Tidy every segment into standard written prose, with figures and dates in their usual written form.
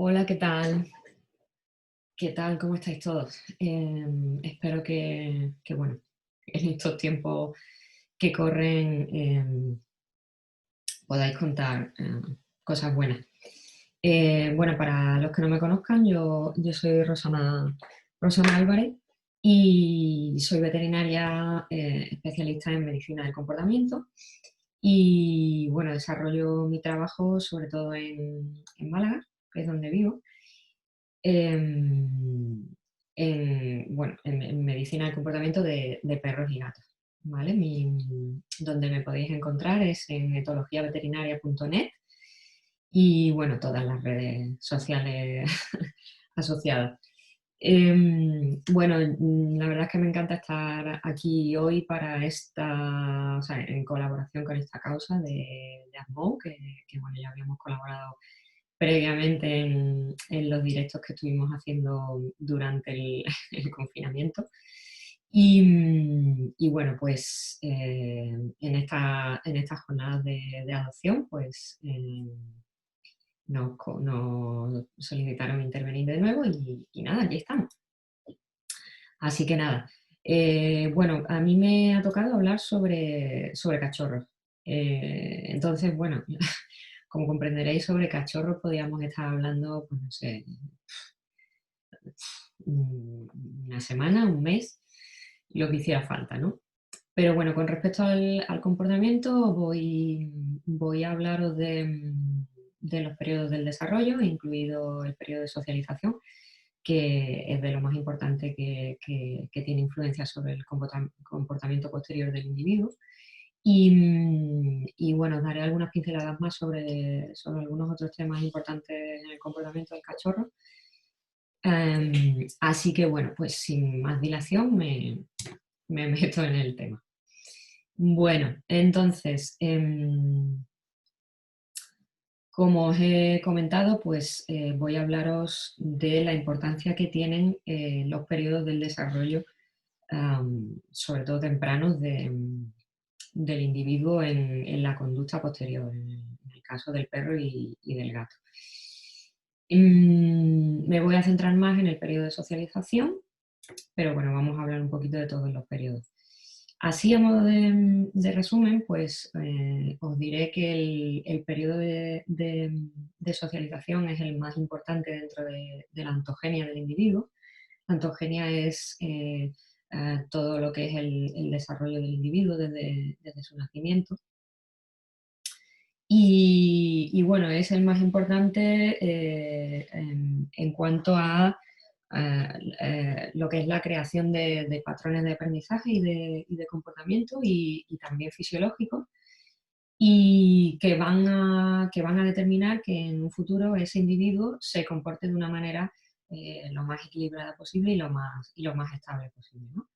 Hola, ¿qué tal? ¿Qué tal? ¿Cómo estáis todos? Espero que, bueno, en estos tiempos que corren podáis contar cosas buenas. Bueno, para los que no me conozcan, yo soy Rosana Álvarez y soy veterinaria especialista en medicina del comportamiento y, bueno, desarrollo mi trabajo sobre todo en Málaga, que es donde vivo. em, bueno, en medicina del comportamiento de perros y gatos, ¿vale? Donde me podéis encontrar es en etologiaveterinaria.net y, bueno, todas las redes sociales asociadas. Bueno, la verdad es que me encanta estar aquí hoy para o sea, en colaboración con esta causa de ASMO, bueno, ya habíamos colaborado previamente en los directos que estuvimos haciendo durante el confinamiento. Y bueno, pues en estas jornadas de adopción, pues nos solicitaron intervenir de nuevo y nada, aquí estamos. Así que nada, bueno, a mí me ha tocado hablar sobre cachorros. Entonces, bueno, como comprenderéis, sobre cachorros podríamos estar hablando, pues no sé, una semana, un mes, lo que hiciera falta, ¿no? Pero bueno, con respecto al comportamiento, voy a hablaros de los periodos del desarrollo, incluido el periodo de socialización, que es de lo más importante que tiene influencia sobre el comportamiento posterior del individuo. Y bueno, daré algunas pinceladas más sobre algunos otros temas importantes en el comportamiento del cachorro. Así que bueno, pues sin más dilación me meto en el tema. Bueno, entonces, como os he comentado, pues voy a hablaros de la importancia que tienen los periodos del desarrollo, sobre todo tempranos, del individuo en la conducta posterior, en el caso del perro y del gato. Me voy a centrar más en el periodo de socialización, pero bueno, vamos a hablar un poquito de todos los periodos. Así, a modo de resumen, pues os diré que el periodo de socialización es el más importante dentro de la ontogenia del individuo. La ontogenia es todo lo que es el desarrollo del individuo desde su nacimiento. Y bueno, es el más importante en cuanto a lo que es la creación de patrones de aprendizaje y de comportamiento y también fisiológicos, y que van a determinar que en un futuro ese individuo se comporte de una manera lo más equilibrada posible y lo más estable posible, ¿no?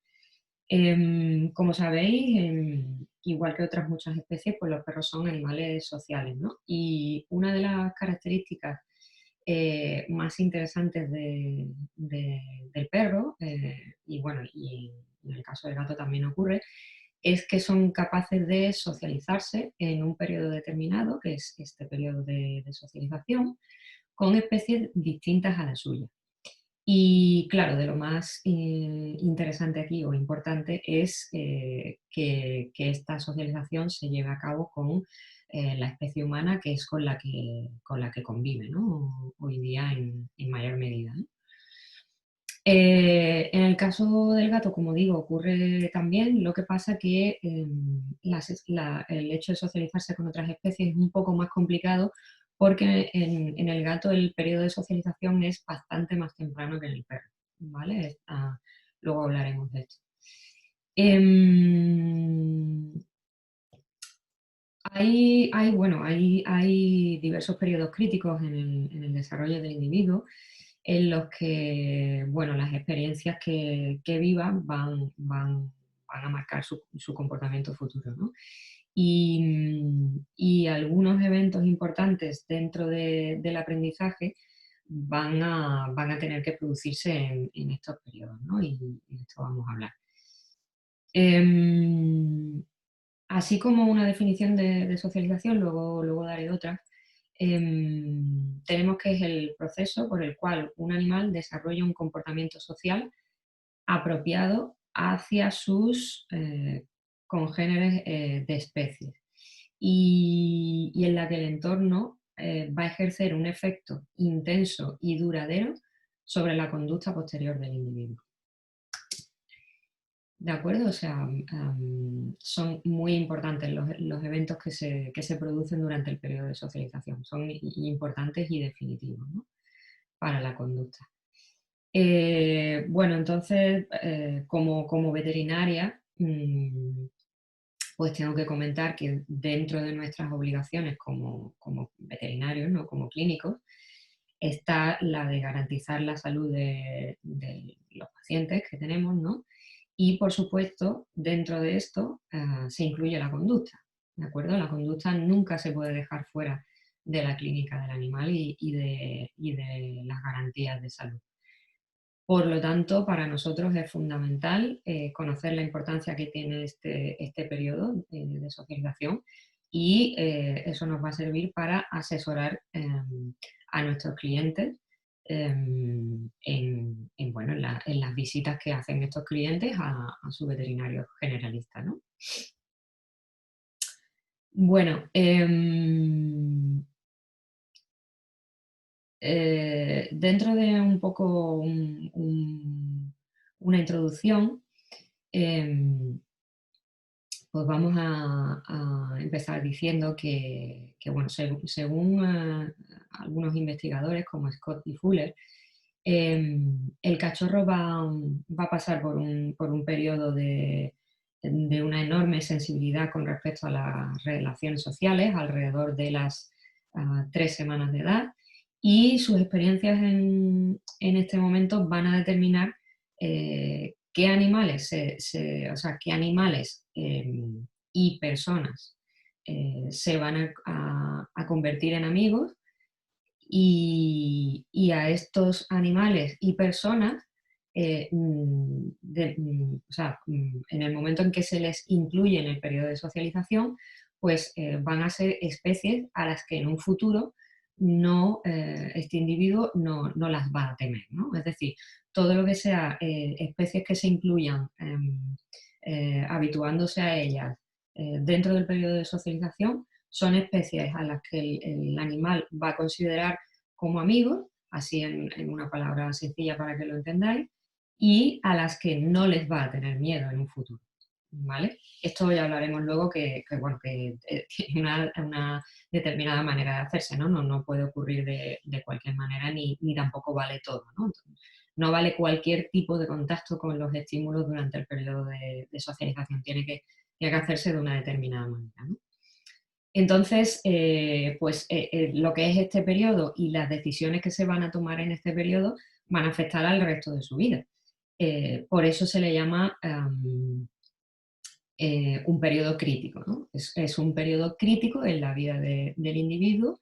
Como sabéis, igual que otras muchas especies, pues los perros son animales sociales, ¿no? Y una de las características más interesantes del perro, y bueno, y en el caso del gato también ocurre, es que son capaces de socializarse en un periodo determinado, que es este periodo de socialización, con especies distintas a la suya. Y claro, de lo más interesante aquí o importante es que esta socialización se lleve a cabo con la especie humana, que es con la que convive, ¿no? Hoy día en mayor medida, ¿no? En el caso del gato, como digo, ocurre también. Lo que pasa que el hecho de socializarse con otras especies es un poco más complicado porque en el gato el periodo de socialización es bastante más temprano que en el perro, ¿vale? Luego hablaremos de esto. Em, bueno, hay diversos periodos críticos en el desarrollo del individuo en los que, bueno, las experiencias que vivan van a marcar su comportamiento futuro, ¿no? Y algunos eventos importantes dentro del aprendizaje van a tener que producirse en estos periodos, ¿no? Y de esto vamos a hablar. Em, Así como una definición de socialización, luego daré otra. tenemos que es el proceso por el cual un animal desarrolla un comportamiento social apropiado hacia sus congéneres de especies y en la que el entorno va a ejercer un efecto intenso y duradero sobre la conducta posterior del individuo. ¿De acuerdo? O sea, son muy importantes los eventos que se producen durante el periodo de socialización. Son importantes y definitivos, ¿no?, para la conducta. Bueno, entonces, como veterinaria, pues tengo que comentar que dentro de nuestras obligaciones como veterinarios, ¿no?, como clínicos, está la de garantizar la salud de los pacientes que tenemos, ¿no? Y, por supuesto, dentro de esto se incluye la conducta, ¿de acuerdo? La conducta nunca se puede dejar fuera de la clínica del animal y de las garantías de salud. Por lo tanto, para nosotros es fundamental conocer la importancia que tiene este periodo de socialización y eso nos va a servir para asesorar a nuestros clientes bueno, en las visitas que hacen estos clientes a su veterinario generalista, ¿no? Bueno, dentro de un poco una introducción, em, pues vamos a empezar diciendo que, bueno, según algunos investigadores como Scott y Fuller, el cachorro va a pasar por un periodo de una enorme sensibilidad con respecto a las relaciones sociales, alrededor de las 3 semanas de edad, y sus experiencias en este momento van a determinar qué animales, o sea, qué animales y personas se van a convertir en amigos y a estos animales y personas, o sea, en el momento en que se les incluye en el periodo de socialización, pues van a ser especies a las que en un futuro este individuo no las va a temer, ¿no? Es decir, todo lo que sea especies que se incluyan habituándose a ellas dentro del periodo de socialización son especies a las que el animal va a considerar como amigos, así en una palabra sencilla para que lo entendáis, y a las que no les va a tener miedo en un futuro, ¿vale? Esto ya hablaremos luego bueno, que tiene una determinada manera de hacerse, ¿no? No puede ocurrir de cualquier manera ni tampoco vale todo, ¿no? No vale cualquier tipo de contacto con los estímulos durante el periodo de socialización, tiene que hacerse de una determinada manera, ¿no? Entonces, pues lo que es este periodo y las decisiones que se van a tomar en este periodo van a afectar al resto de su vida. Por eso se le llama un periodo crítico, ¿no? Es un periodo crítico en la vida del individuo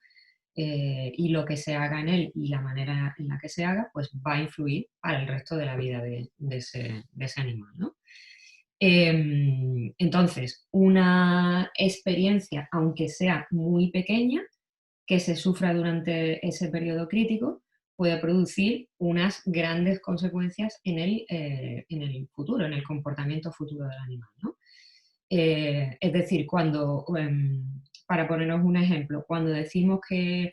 y lo que se haga en él y la manera en la que se haga, pues va a influir para el resto de la vida de ese animal, ¿no? Entonces, una experiencia, aunque sea muy pequeña, que se sufra durante ese periodo crítico, puede producir unas grandes consecuencias en el futuro, en el comportamiento futuro del animal, ¿no? Es decir, para ponernos un ejemplo, cuando decimos que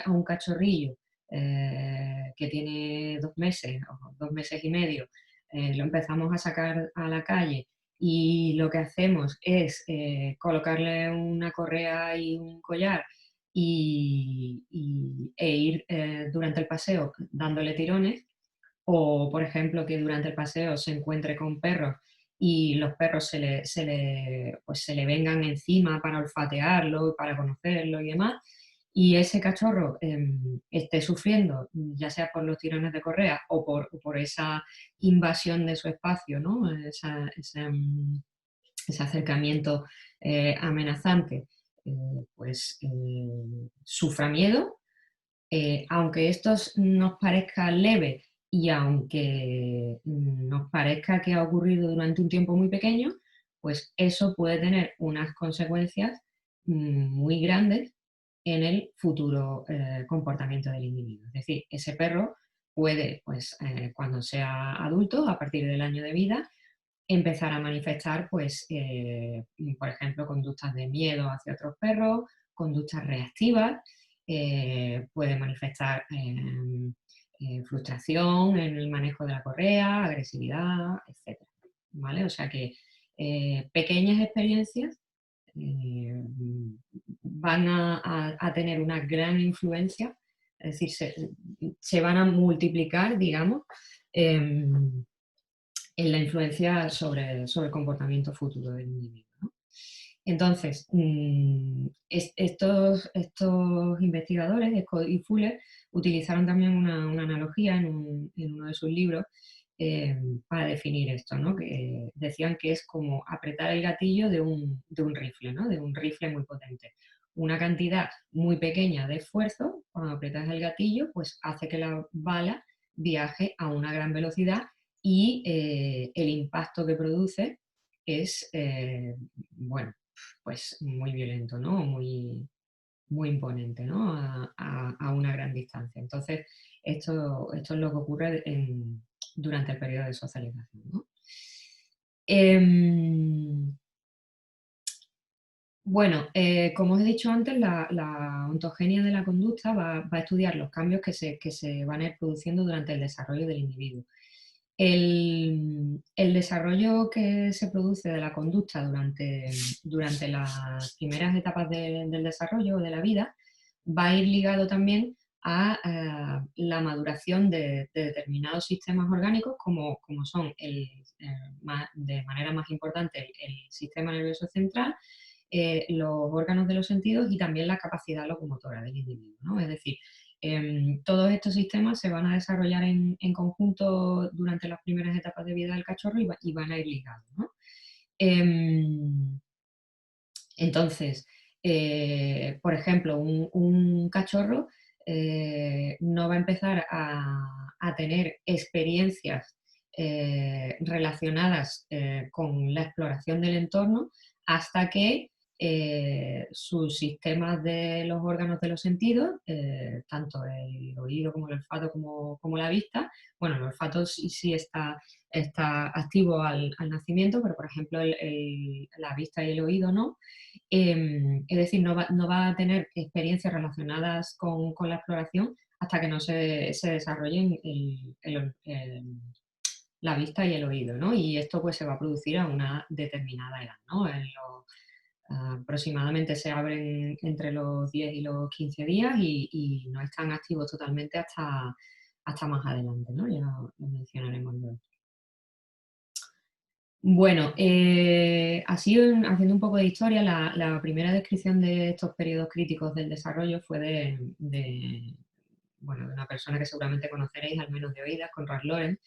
a un cachorrillo que tiene 2 meses o 2 meses y medio, lo empezamos a sacar a la calle y lo que hacemos es colocarle una correa y un collar e ir durante el paseo dándole tirones, o por ejemplo que durante el paseo se encuentre con perros y los perros pues se le vengan encima para olfatearlo, para conocerlo y demás, y ese cachorro esté sufriendo, ya sea por los tirones de correa o por esa invasión de su espacio, ¿no? Ese acercamiento amenazante, pues sufra miedo, aunque esto nos parezca leve y aunque nos parezca que ha ocurrido durante un tiempo muy pequeño, pues eso puede tener unas consecuencias muy grandes en el futuro comportamiento del individuo. Es decir, ese perro puede, pues, cuando sea adulto, a partir del año de vida, empezar a manifestar, pues, por ejemplo, conductas de miedo hacia otros perros, conductas reactivas, puede manifestar frustración en el manejo de la correa, agresividad, etcétera, ¿vale? O sea que pequeñas experiencias eh, van a tener una gran influencia, es decir, se van a multiplicar, digamos, en la influencia sobre el comportamiento futuro del individuo, ¿no? Entonces, estos investigadores, Scott y Fuller, utilizaron también una analogía en uno de sus libros para definir esto, ¿no? Que decían que es como apretar el gatillo de un rifle, ¿no? De un rifle muy potente. Una cantidad muy pequeña de esfuerzo, cuando apretas el gatillo, pues hace que la bala viaje a una gran velocidad y el impacto que produce es, bueno, pues muy violento, ¿no? Muy imponente, ¿no? A una gran distancia. Entonces, esto es lo que ocurre durante el periodo de socialización, ¿no? Em, bueno, como os he dicho antes, la ontogenia de la conducta va a estudiar los cambios que se van a ir produciendo durante el desarrollo del individuo. El desarrollo que se produce de la conducta durante las primeras etapas del desarrollo de la vida va a ir ligado también a la maduración de determinados sistemas orgánicos como son de manera más importante el sistema nervioso central, los órganos de los sentidos y también la capacidad locomotora del individuo, ¿no? Es decir, todos estos sistemas se van a desarrollar en conjunto durante las primeras etapas de vida del cachorro y van a ir ligados, ¿no? Em, entonces, por ejemplo, un cachorro no va a empezar a tener experiencias relacionadas con la exploración del entorno hasta que sus sistemas de los órganos de los sentidos, tanto el oído como el olfato como la vista, bueno, el olfato sí está activo al nacimiento, pero por ejemplo la vista y el oído no. Es decir, no va a tener experiencias relacionadas con la exploración hasta que no se desarrollen la vista y el oído, ¿no? Y esto pues se va a producir a una determinada edad, ¿no? Aproximadamente se abren entre los 10 y los 15 días y no están activos totalmente hasta más adelante, ¿no? Ya lo mencionaremos luego. Bueno, así haciendo un poco de historia, la primera descripción de estos periodos críticos del desarrollo fue bueno, de una persona que seguramente conoceréis, al menos de oídas, Conrad Lorenz,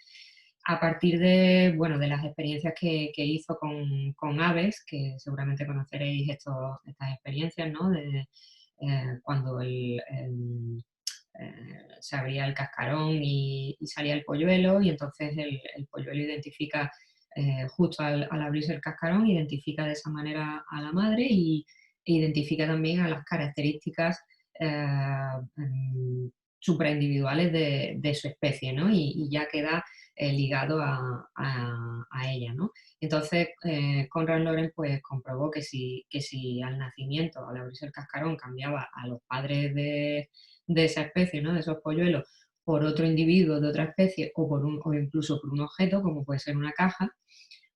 a partir de las experiencias que hizo con aves, que seguramente conoceréis estas experiencias, ¿no? Cuando se abría el cascarón y salía el polluelo, y entonces el polluelo identifica, justo al abrirse el cascarón, identifica de esa manera a la madre e identifica también a las características mm, supraindividuales de su especie, ¿no? Y ya queda ligado a ella, ¿no? Entonces, Conrad Lorenz pues, comprobó que si al nacimiento, al abrirse el cascarón, cambiaba a los padres de esa especie, ¿no? De esos polluelos, por otro individuo de otra especie o incluso por un objeto, como puede ser una caja,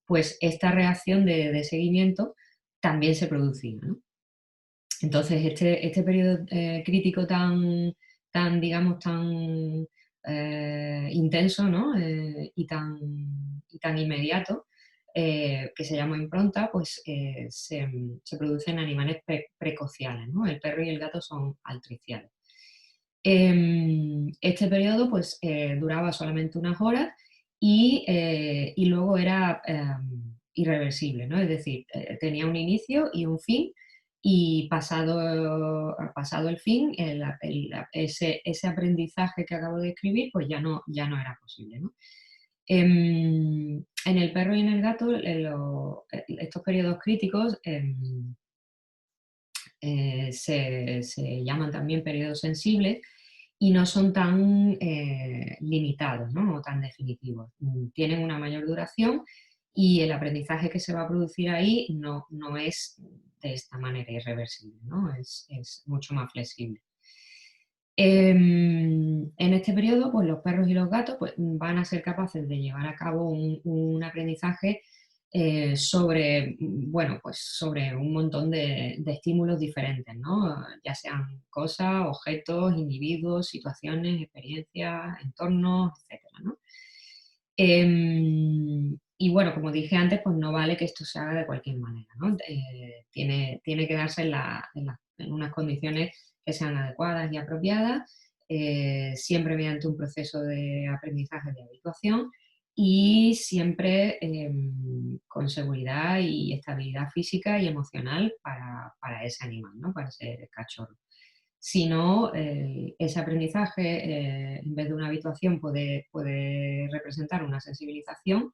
pues esta reacción de seguimiento también se producía, ¿no? Entonces, este periodo crítico digamos, tan intenso, ¿no? Y tan inmediato, que se llama impronta, pues se produce en animales precociales, ¿no? El perro y el gato son altriciales. Este periodo pues, duraba solamente unas horas y luego era irreversible, ¿no? Es decir, tenía un inicio y un fin, y pasado el fin, ese aprendizaje que acabo de describir, pues ya no era posible, ¿no? En el perro y en el gato, estos periodos críticos se llaman también periodos sensibles y no son tan limitados, ¿no? O tan definitivos. Tienen una mayor duración y el aprendizaje que se va a producir ahí no es de esta manera irreversible, ¿no? Es mucho más flexible. En este periodo, pues los perros y los gatos pues, van a ser capaces de llevar a cabo un aprendizaje sobre, bueno, pues sobre un montón de estímulos diferentes, ¿no? Ya sean cosas, objetos, individuos, situaciones, experiencias, entornos, etcétera, ¿no? Y bueno, como dije antes, pues no vale que esto se haga de cualquier manera, ¿no? Tiene que darse en unas condiciones que sean adecuadas y apropiadas, siempre mediante un proceso de aprendizaje de habituación y siempre con seguridad y estabilidad física y emocional para ese animal, ¿no? Para ese cachorro. Si no, ese aprendizaje, en vez de una habituación, puede representar una sensibilización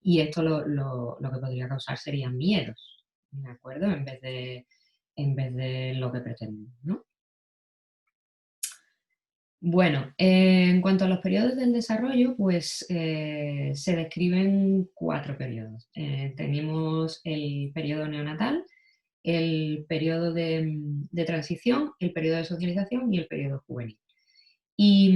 y esto lo que podría causar serían miedos, ¿de acuerdo? En vez de lo que pretendemos, ¿no? Bueno, en cuanto a los periodos del desarrollo, pues se describen 4 periodos. Tenemos el periodo neonatal, el periodo de transición, el periodo de socialización y el periodo juvenil. Y,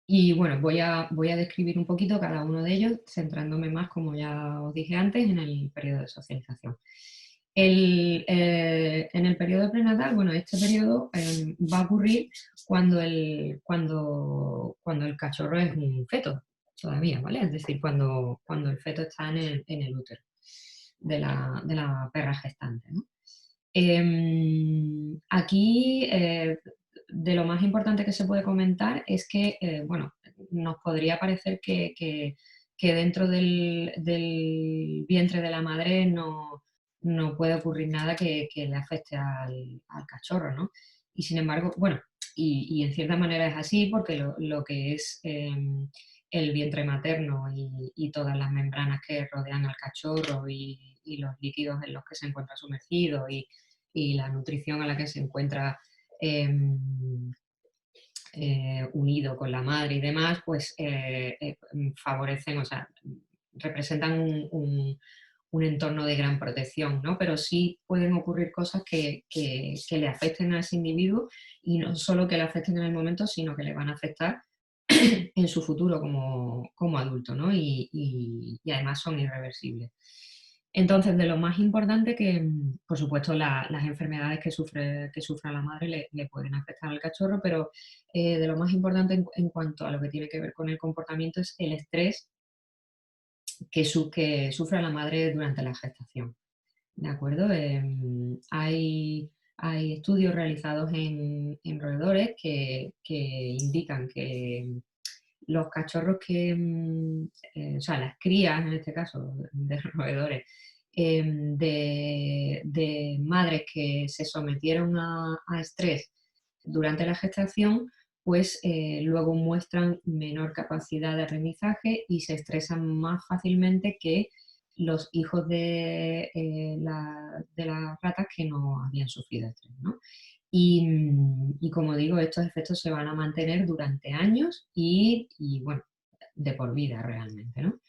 y bueno, voy a describir un poquito cada uno de ellos, centrándome más, como ya os dije antes, en el periodo de socialización. En el periodo prenatal, bueno, este periodo va a ocurrir cuando el cachorro es un feto todavía, ¿vale? Es decir, cuando el feto está en el útero de la perra gestante, ¿no? Aquí, de lo más importante que se puede comentar es que, bueno, nos podría parecer que dentro del vientre de la madre no puede ocurrir nada que le afecte al cachorro, ¿no? Y sin embargo, bueno, y en cierta manera es así porque lo que es el vientre materno y todas las membranas que rodean al cachorro y los líquidos en los que se encuentra sumergido y la nutrición a la que se encuentra unido con la madre y demás, pues favorecen, o sea, representan un entorno de gran protección, ¿no? Pero sí pueden ocurrir cosas que le afecten a ese individuo y no solo que le afecten en el momento, sino que le van a afectar en su futuro como adulto, ¿no? Y además son irreversibles. Entonces, de lo más importante que, por supuesto, las enfermedades que sufra la madre le pueden afectar al cachorro, pero de lo más importante en cuanto a lo que tiene que ver con el comportamiento es el estrés que sufre la madre durante la gestación. ¿De acuerdo? Hay estudios realizados en roedores que indican que los cachorros o sea, las crías, en este caso, de roedores, de madres que se sometieron a estrés durante la gestación, pues luego muestran menor capacidad de aprendizaje y se estresan más fácilmente que los hijos de las ratas que no habían sufrido estrés, ¿no? Y como digo, estos efectos se van a mantener durante años bueno, de por vida realmente, ¿no?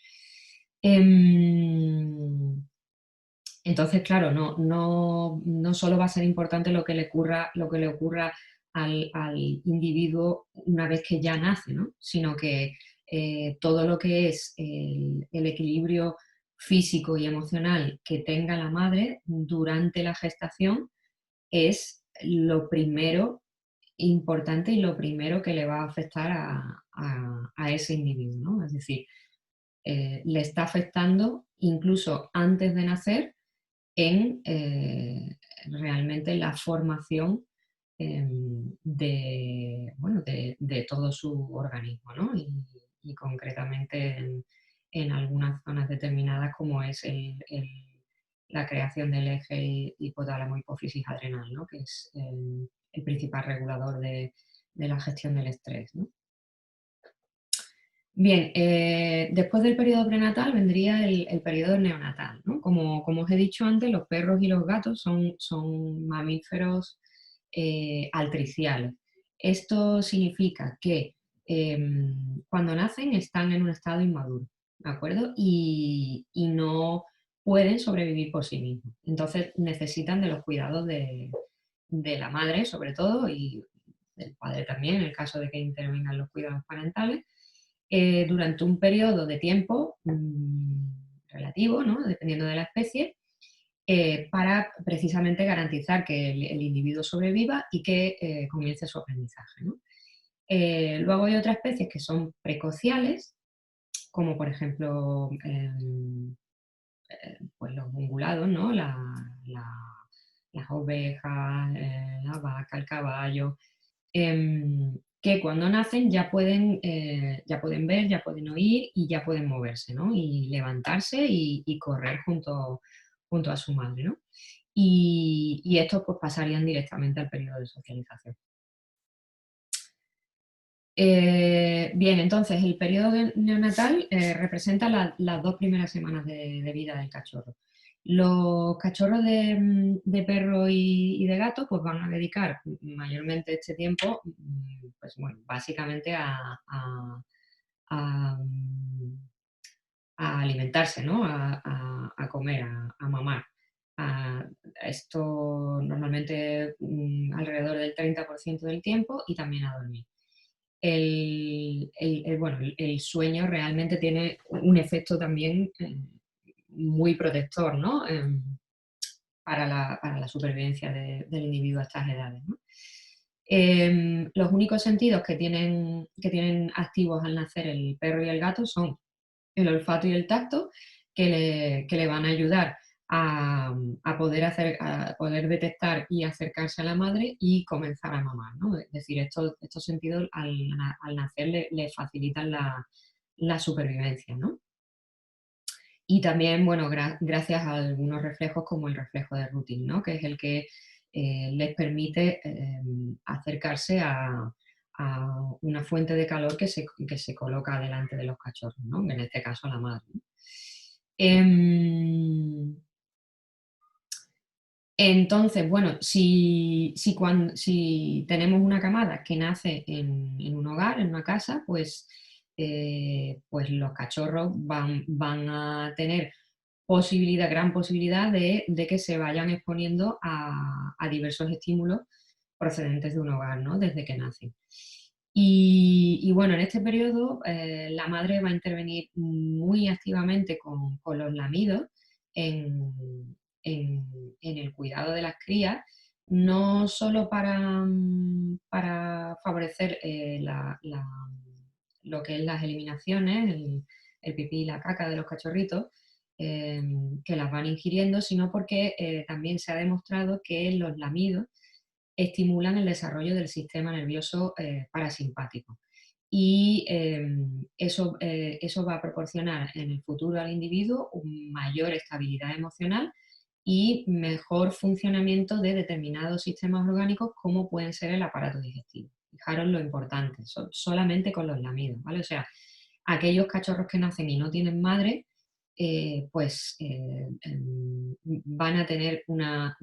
Em, entonces, claro, no solo va a ser importante lo que le ocurra al individuo una vez que ya nace, ¿no? Sino que todo lo que es el equilibrio físico y emocional que tenga la madre durante la gestación es lo primero importante y lo primero que le va a afectar a ese individuo, ¿no? Es decir, le está afectando incluso antes de nacer en realmente la formación bueno, de todo su organismo, ¿no? Y concretamente en algunas zonas determinadas como es la creación del eje hipotálamo hipófisis adrenal, ¿no? Que es el principal regulador de la gestión del estrés, ¿no? Bien, después del periodo prenatal vendría el periodo neonatal, ¿no? Como os he dicho antes, los perros y los gatos son mamíferos altriciales. Esto significa que cuando nacen están en un estado inmaduro, ¿de acuerdo? Y no pueden sobrevivir por sí mismos. Entonces necesitan de los cuidados de la madre, sobre todo, y del padre también, en el caso de que intervengan los cuidados parentales durante un periodo de tiempo relativo, ¿no? Dependiendo de la especie, para precisamente garantizar que el individuo sobreviva y que comience su aprendizaje, ¿no? Luego hay otras especies que son precociales, como por ejemplo pues los ungulados, ¿no? Las ovejas, la vaca, el caballo, que cuando nacen ya pueden ver, ya pueden oír y ya pueden moverse, ¿no? Y levantarse y correr junto a su madre, ¿no? Y estos pues pasarían directamente al periodo de socialización. Bien, entonces el periodo neonatal representa las 2 primeras semanas de vida del cachorro. Los cachorros de perro y de gato pues van a dedicar mayormente este tiempo, pues bueno, básicamente a, mm, a alimentarse, ¿no? A comer, a mamar. A- Esto normalmente alrededor del 30% del tiempo y también a dormir bueno, el sueño realmente tiene un efecto también muy protector, ¿no? Para la supervivencia del individuo a estas edades, ¿no? Los únicos sentidos que tienen activos al nacer el perro y el gato son el olfato y el tacto, que le van a ayudar a poder detectar y acercarse a la madre y comenzar a mamar, ¿no? Es decir, estos sentidos al nacer le facilitan la supervivencia, ¿no? Y también, bueno, gracias a algunos reflejos como el reflejo de Rutin, ¿no? Que es el que les permite acercarse a una fuente de calor que se coloca delante de los cachorros, ¿no? En este caso la madre, ¿no? Em, entonces, bueno, si tenemos una camada que nace en un hogar, en una casa, pues los cachorros van a tener gran posibilidad de que se vayan exponiendo a diversos estímulos procedentes de un hogar, ¿no? Desde que nacen. Y bueno, en este periodo la madre va a intervenir muy activamente con los lamidos en, en el cuidado de las crías, no solo para favorecer lo que es las eliminaciones, el pipí y la caca de los cachorritos, eh, que las van ingiriendo, sino porque también se ha demostrado que los lamidos estimulan el desarrollo del sistema nervioso parasimpático. Y eso va a proporcionar en el futuro al individuo una mayor estabilidad emocional y mejor funcionamiento de determinados sistemas orgánicos como pueden ser el aparato digestivo. Fijaros lo importante, solamente con los lamidos, ¿vale? O sea, aquellos cachorros que nacen y no tienen madre, van a tener una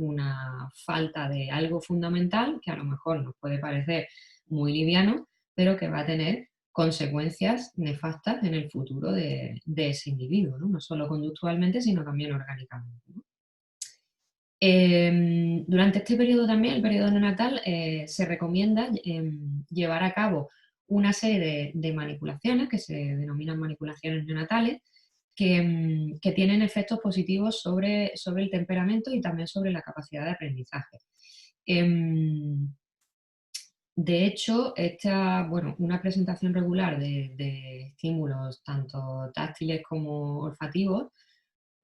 falta de algo fundamental que a lo mejor nos puede parecer muy liviano, pero que va a tener consecuencias nefastas en el futuro de ese individuo, ¿no? No solo conductualmente, sino también orgánicamente, ¿no? Durante este periodo también, el periodo neonatal, se recomienda llevar a cabo una serie de manipulaciones que se denominan manipulaciones neonatales, que tienen efectos positivos sobre el temperamento y también sobre la capacidad de aprendizaje. Em, de hecho, bueno, una presentación regular de estímulos tanto táctiles como olfativos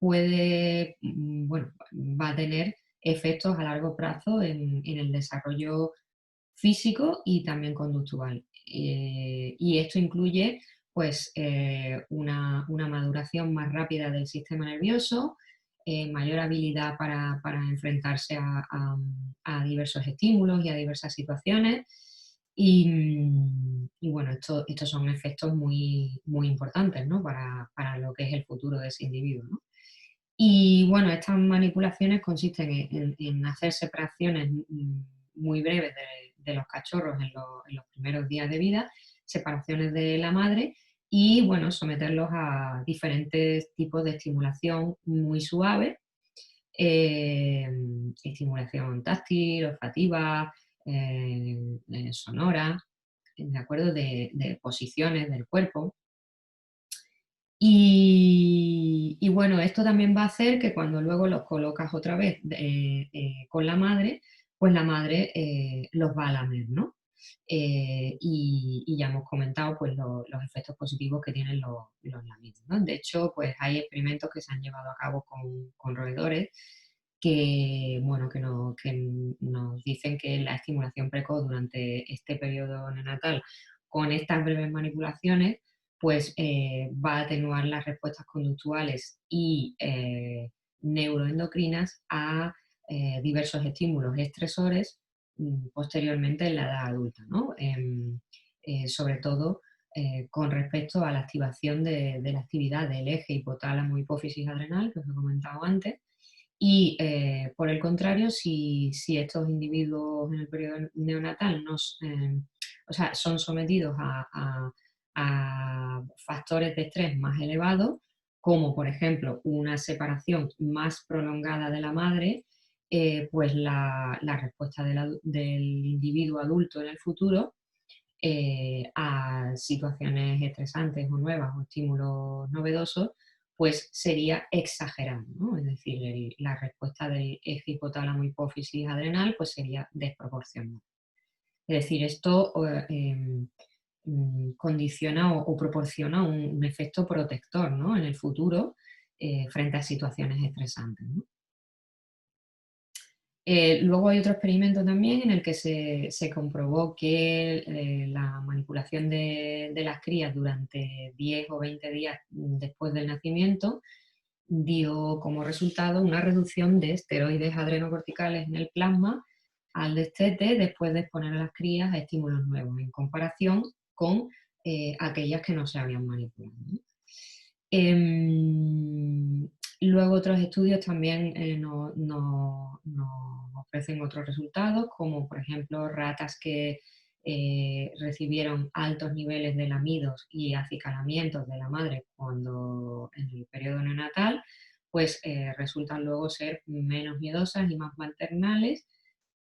bueno, va a tener efectos a largo plazo en el desarrollo físico y también conductual. Y esto incluye pues una maduración más rápida del sistema nervioso, mayor habilidad para enfrentarse a diversos estímulos y a diversas situaciones Y bueno, estos son efectos muy, muy importantes, ¿no? Para lo que es el futuro de ese individuo, ¿no? Y bueno, estas manipulaciones consisten en hacer separaciones muy breves de los cachorros en los primeros días de vida, separaciones de la madre y bueno, someterlos a diferentes tipos de estimulación muy suave, eh, estimulación táctil, olfativa, sonora, ¿de acuerdo? De posiciones del cuerpo. Y bueno, esto también va a hacer que cuando luego los colocas otra vez con la madre, pues la madre los va a lamer, ¿no? Y ya hemos comentado pues, los efectos positivos que tienen los lamidos, ¿no? De hecho, pues hay experimentos que se han llevado a cabo con roedores que, bueno, que nos dicen que la estimulación precoz durante este periodo neonatal con estas breves manipulaciones pues va a atenuar las respuestas conductuales y neuroendocrinas a diversos estímulos estresores posteriormente en la edad adulta, ¿no? Sobre todo con respecto a la activación de la actividad del eje hipotálamo hipófisis adrenal, que os he comentado antes, y por el contrario, si estos individuos en el periodo neonatal o sea, son sometidos a factores de estrés más elevados, como por ejemplo una separación más prolongada de la madre, pues la respuesta del individuo adulto en el futuro a situaciones estresantes o nuevas o estímulos novedosos, pues sería exagerado, ¿no? Es decir, la respuesta del eje hipotálamo hipófisis adrenal pues sería desproporcionada. Es decir, esto condiciona o proporciona un efecto protector, ¿no? En el futuro frente a situaciones estresantes, ¿no? Luego hay otro experimento también en el que se comprobó que la manipulación de las crías durante 10 o 20 días después del nacimiento dio como resultado una reducción de esteroides adrenocorticales en el plasma al destete después de exponer a las crías a estímulos nuevos, en comparación con aquellas que no se habían manipulado, ¿no? Luego otros estudios también nos ofrecen otros resultados, como por ejemplo ratas que recibieron altos niveles de lamidos y acicalamientos de la madre cuando en el periodo neonatal, pues resultan luego ser menos miedosas y más maternales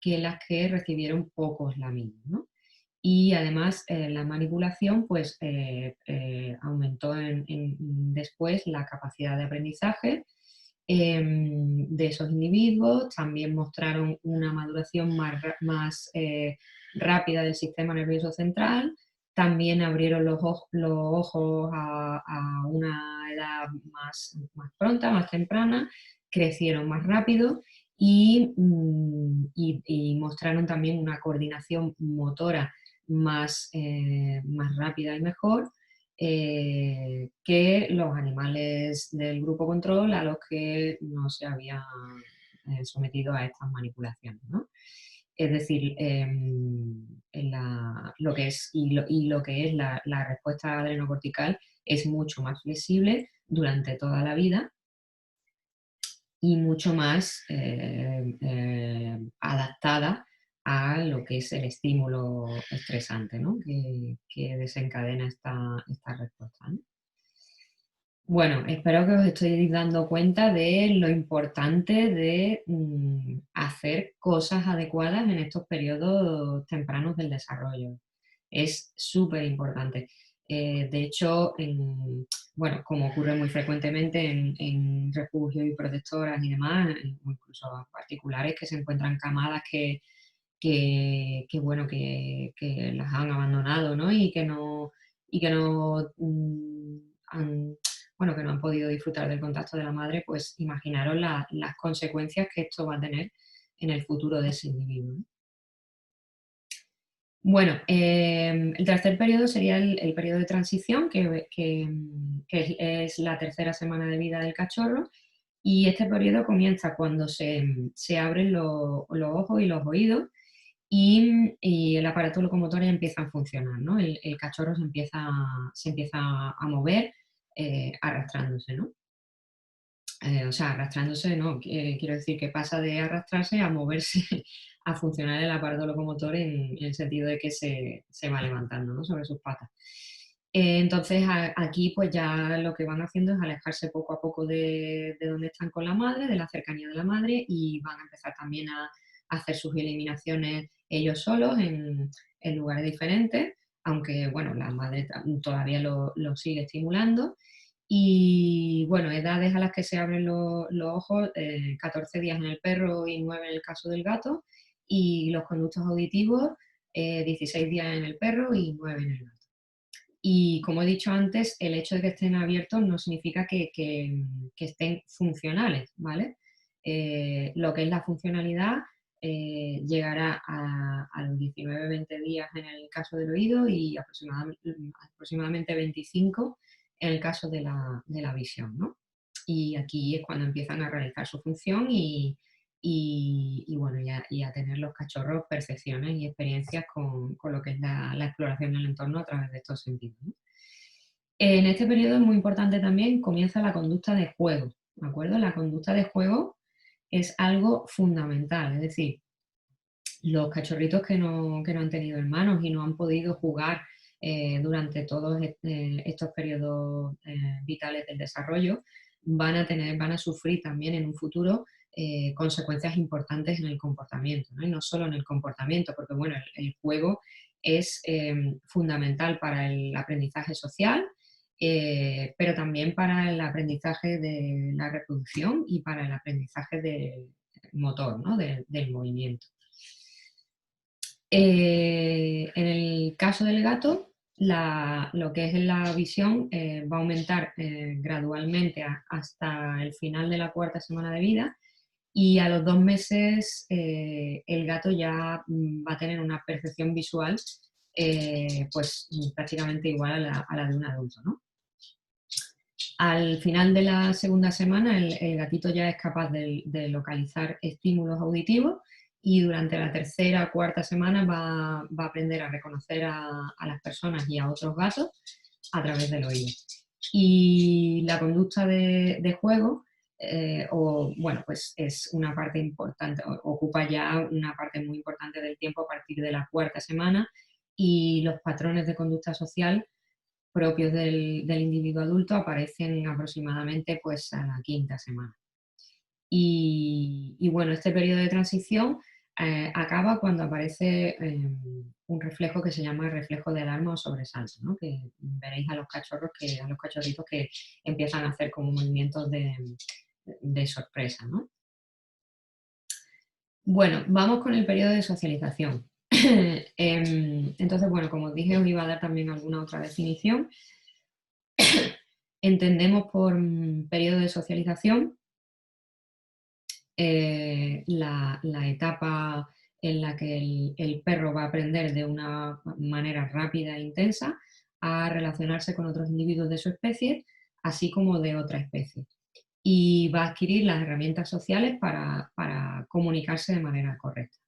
que las que recibieron pocos lamidos, ¿no? Y además la manipulación pues, aumentó después la capacidad de aprendizaje de esos individuos, también mostraron una maduración más rápida del sistema nervioso central, también abrieron los ojos a una edad más pronta, más temprana, crecieron más rápido y mostraron también una coordinación motora más rápida y mejor que los animales del grupo control a los que no se habían sometido a estas manipulaciones, ¿no? Es decir, lo que es, y lo que es la respuesta adrenocortical es mucho más flexible durante toda la vida y mucho más adaptada a lo que es el estímulo estresante, ¿no? que desencadena esta respuesta, ¿no? Bueno, espero que os estéis dando cuenta de lo importante de hacer cosas adecuadas en estos periodos tempranos del desarrollo. Es súper importante. De hecho, bueno, como ocurre muy frecuentemente en refugios y protectoras y demás, incluso particulares que se encuentran camadas bueno, que las han abandonado, ¿no? Y que no bueno, que no han podido disfrutar del contacto de la madre, pues imaginaros las consecuencias que esto va a tener en el futuro de ese individuo, ¿no? Bueno, el tercer periodo sería el periodo de transición, que es la tercera semana de vida del cachorro, y este periodo comienza cuando se abren los ojos y los oídos, y el aparato locomotor ya empieza a funcionar, ¿no? El cachorro se empieza a mover arrastrándose, ¿no? O sea, arrastrándose, no, quiero decir que pasa de arrastrarse a moverse, a funcionar el aparato locomotor en el sentido de que se va levantando, ¿no? Sobre sus patas. Entonces aquí pues ya lo que van haciendo es alejarse poco a poco de donde están con la madre, de la cercanía de la madre, y van a empezar también a hacer sus eliminaciones ellos solos en lugares diferentes, aunque bueno, la madre todavía lo sigue estimulando. Y bueno, edades a las que se abren los ojos, 14 días en el perro y 9 en el caso del gato, y los conductos auditivos, 16 días en el perro y 9 en el gato. Y como he dicho antes, el hecho de que estén abiertos no significa que estén funcionales, ¿vale? Lo que es la funcionalidad llegará a los 19-20 días en el caso del oído y aproximadamente 25 en el caso de la visión, ¿no? Y aquí es cuando empiezan a realizar su función y bueno, y a tener los cachorros percepciones y experiencias con lo que es la exploración del entorno a través de estos sentidos, ¿no? En este periodo es muy importante también, comienza la conducta de juego, ¿de acuerdo? La conducta de juego es algo fundamental, es decir, los cachorritos que no han tenido hermanos y no han podido jugar durante todos estos periodos vitales del desarrollo, van a sufrir también en un futuro consecuencias importantes en el comportamiento, ¿no? Y no solo en el comportamiento, porque bueno, el juego es fundamental para el aprendizaje social, pero también para el aprendizaje de la reproducción y para el aprendizaje del motor, ¿no? Del movimiento. En el caso del gato, lo que es la visión va a aumentar gradualmente hasta el final de la cuarta semana de vida y a los 2 meses el gato ya va a tener una percepción visual pues prácticamente igual a la de un adulto, ¿no? Al final de la segunda semana el gatito ya es capaz de localizar estímulos auditivos y durante la tercera o cuarta semana va a aprender a reconocer a las personas y a otros gatos a través del oído. Y la conducta de juego, bueno, pues es una parte importante, ocupa ya una parte muy importante del tiempo a partir de la cuarta semana y los patrones de conducta social propios del individuo adulto aparecen aproximadamente pues a la quinta semana. Y bueno, este periodo de transición acaba cuando aparece un reflejo que se llama el reflejo de alarma o sobresalto, ¿no? Que veréis a los cachorritos que empiezan a hacer como movimientos de sorpresa, ¿no? Bueno, vamos con el periodo de socialización. Entonces, bueno, como os dije, os iba a dar también alguna otra definición. Entendemos por periodo de socialización la etapa en la que el perro va a aprender de una manera rápida e intensa a relacionarse con otros individuos de su especie, así como de otra especie. Y va a adquirir las herramientas sociales para comunicarse de manera correcta.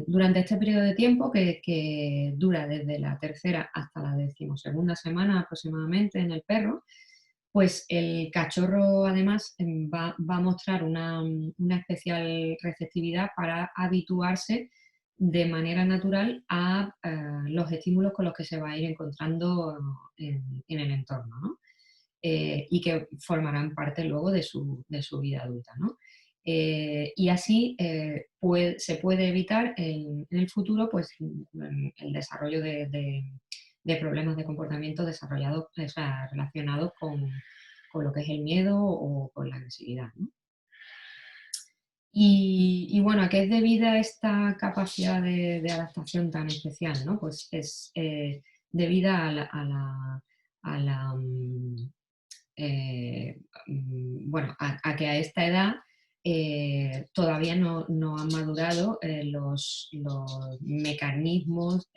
Durante este periodo de tiempo, que dura desde la tercera hasta la 12ª semana aproximadamente en el perro, pues el cachorro además va a mostrar una especial receptividad para habituarse de manera natural a los estímulos con los que se va a ir encontrando en el entorno, ¿no? Y que formarán parte luego de su vida adulta, ¿no? Y así se puede evitar en el futuro pues, el desarrollo de problemas de comportamiento desarrollados, o sea, relacionados con lo que es el miedo o con la agresividad, ¿no? Y bueno, ¿a qué es debida esta capacidad de adaptación tan especial, ¿no? Pues es debida a la, eh, bueno, a que a esta edad todavía no han madurado los mecanismos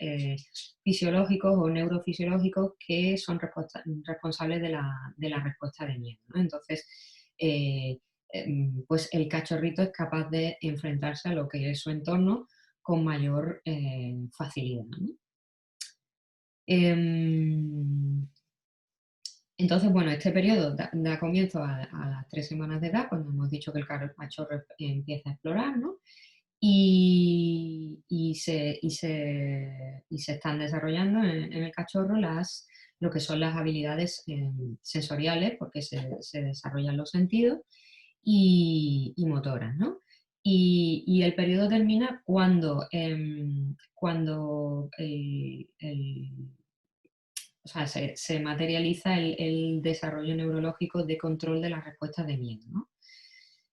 fisiológicos o neurofisiológicos que son responsables de la respuesta de miedo, ¿no? Entonces, pues el cachorrito es capaz de enfrentarse a lo que es su entorno con mayor facilidad, ¿no? Em, entonces, bueno, este periodo da comienzo a las 3 semanas de edad, cuando hemos dicho que el cachorro empieza a explorar, ¿no? Y se están desarrollando en el cachorro lo que son las habilidades sensoriales, porque se desarrollan los sentidos y motoras, ¿no? Y el periodo termina cuando o sea, se materializa el desarrollo neurológico de control de las respuestas de miedo, ¿no?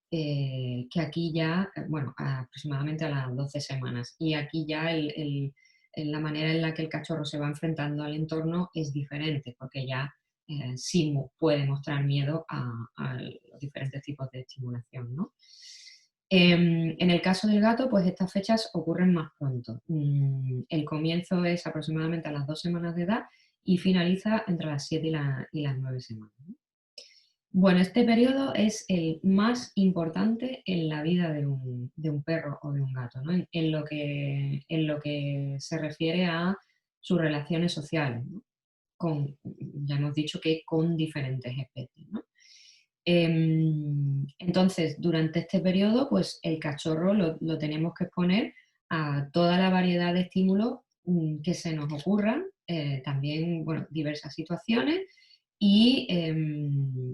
Que aquí ya, bueno, aproximadamente a las 12 semanas. Y aquí ya la manera en la que el cachorro se va enfrentando al entorno es diferente, porque ya sí puede mostrar miedo a los diferentes tipos de estimulación, ¿no? En el caso del gato, pues estas fechas ocurren más pronto. El comienzo es aproximadamente a las 2 semanas de edad y finaliza entre las 7 y las 9 semanas, ¿no? Bueno, este periodo es el más importante en la vida de un perro o de un gato, ¿no? En lo que se refiere a sus relaciones sociales, ¿no? Ya hemos dicho que con diferentes especies, ¿no? Entonces, durante este periodo, pues el cachorro lo tenemos que exponer a toda la variedad de estímulos que se nos ocurran, también, bueno, diversas situaciones y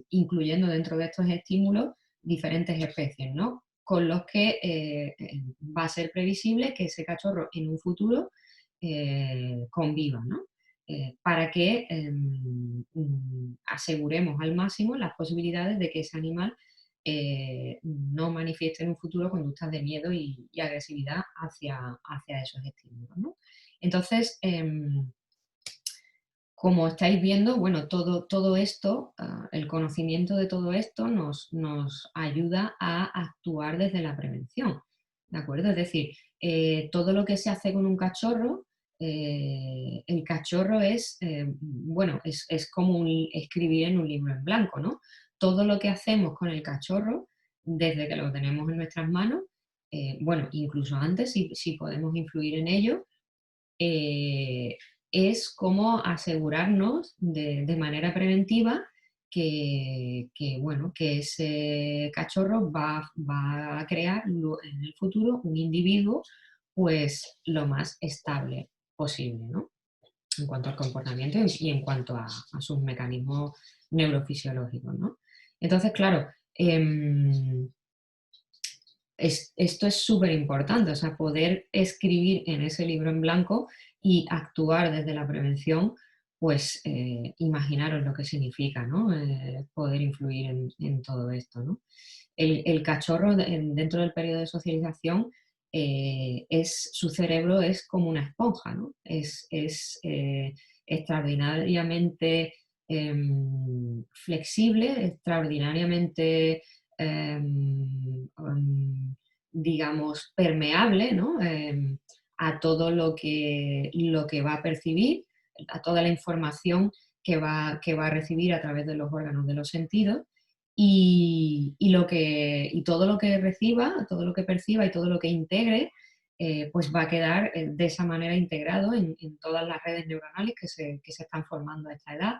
incluyendo dentro de estos estímulos diferentes especies, ¿no? Con los que va a ser previsible que ese cachorro en un futuro conviva, ¿no? Para que aseguremos al máximo las posibilidades de que ese animal no manifieste en un futuro conductas de miedo y agresividad hacia esos estímulos, ¿no? Entonces, como estáis viendo, bueno, todo esto, el conocimiento de todo esto nos ayuda a actuar desde la prevención, ¿de acuerdo? Es decir, todo lo que se hace con un cachorro, el cachorro bueno, es como escribir en un libro en blanco, ¿no? Todo lo que hacemos con el cachorro, desde que lo tenemos en nuestras manos, bueno, incluso antes, si podemos influir en ello, eh, es como asegurarnos de manera preventiva bueno, que ese cachorro va a crear en el futuro un individuo pues lo más estable posible, ¿no? En cuanto al comportamiento y en cuanto a sus mecanismos neurofisiológicos, ¿no? Entonces, claro, esto es súper importante, o sea, poder escribir en ese libro en blanco y actuar desde la prevención, pues imaginaros lo que significa, ¿no? Poder influir en todo esto, ¿no? El cachorro dentro del periodo de socialización, su cerebro es como una esponja, ¿no? Es extraordinariamente flexible, extraordinariamente digamos, permeable, ¿no? A todo lo que va a percibir, a toda la información que va a recibir a través de los órganos de los sentidos y todo lo que reciba, todo lo que perciba y todo lo que integre, pues va a quedar de esa manera integrado en todas las redes neuronales que se están formando a esta edad,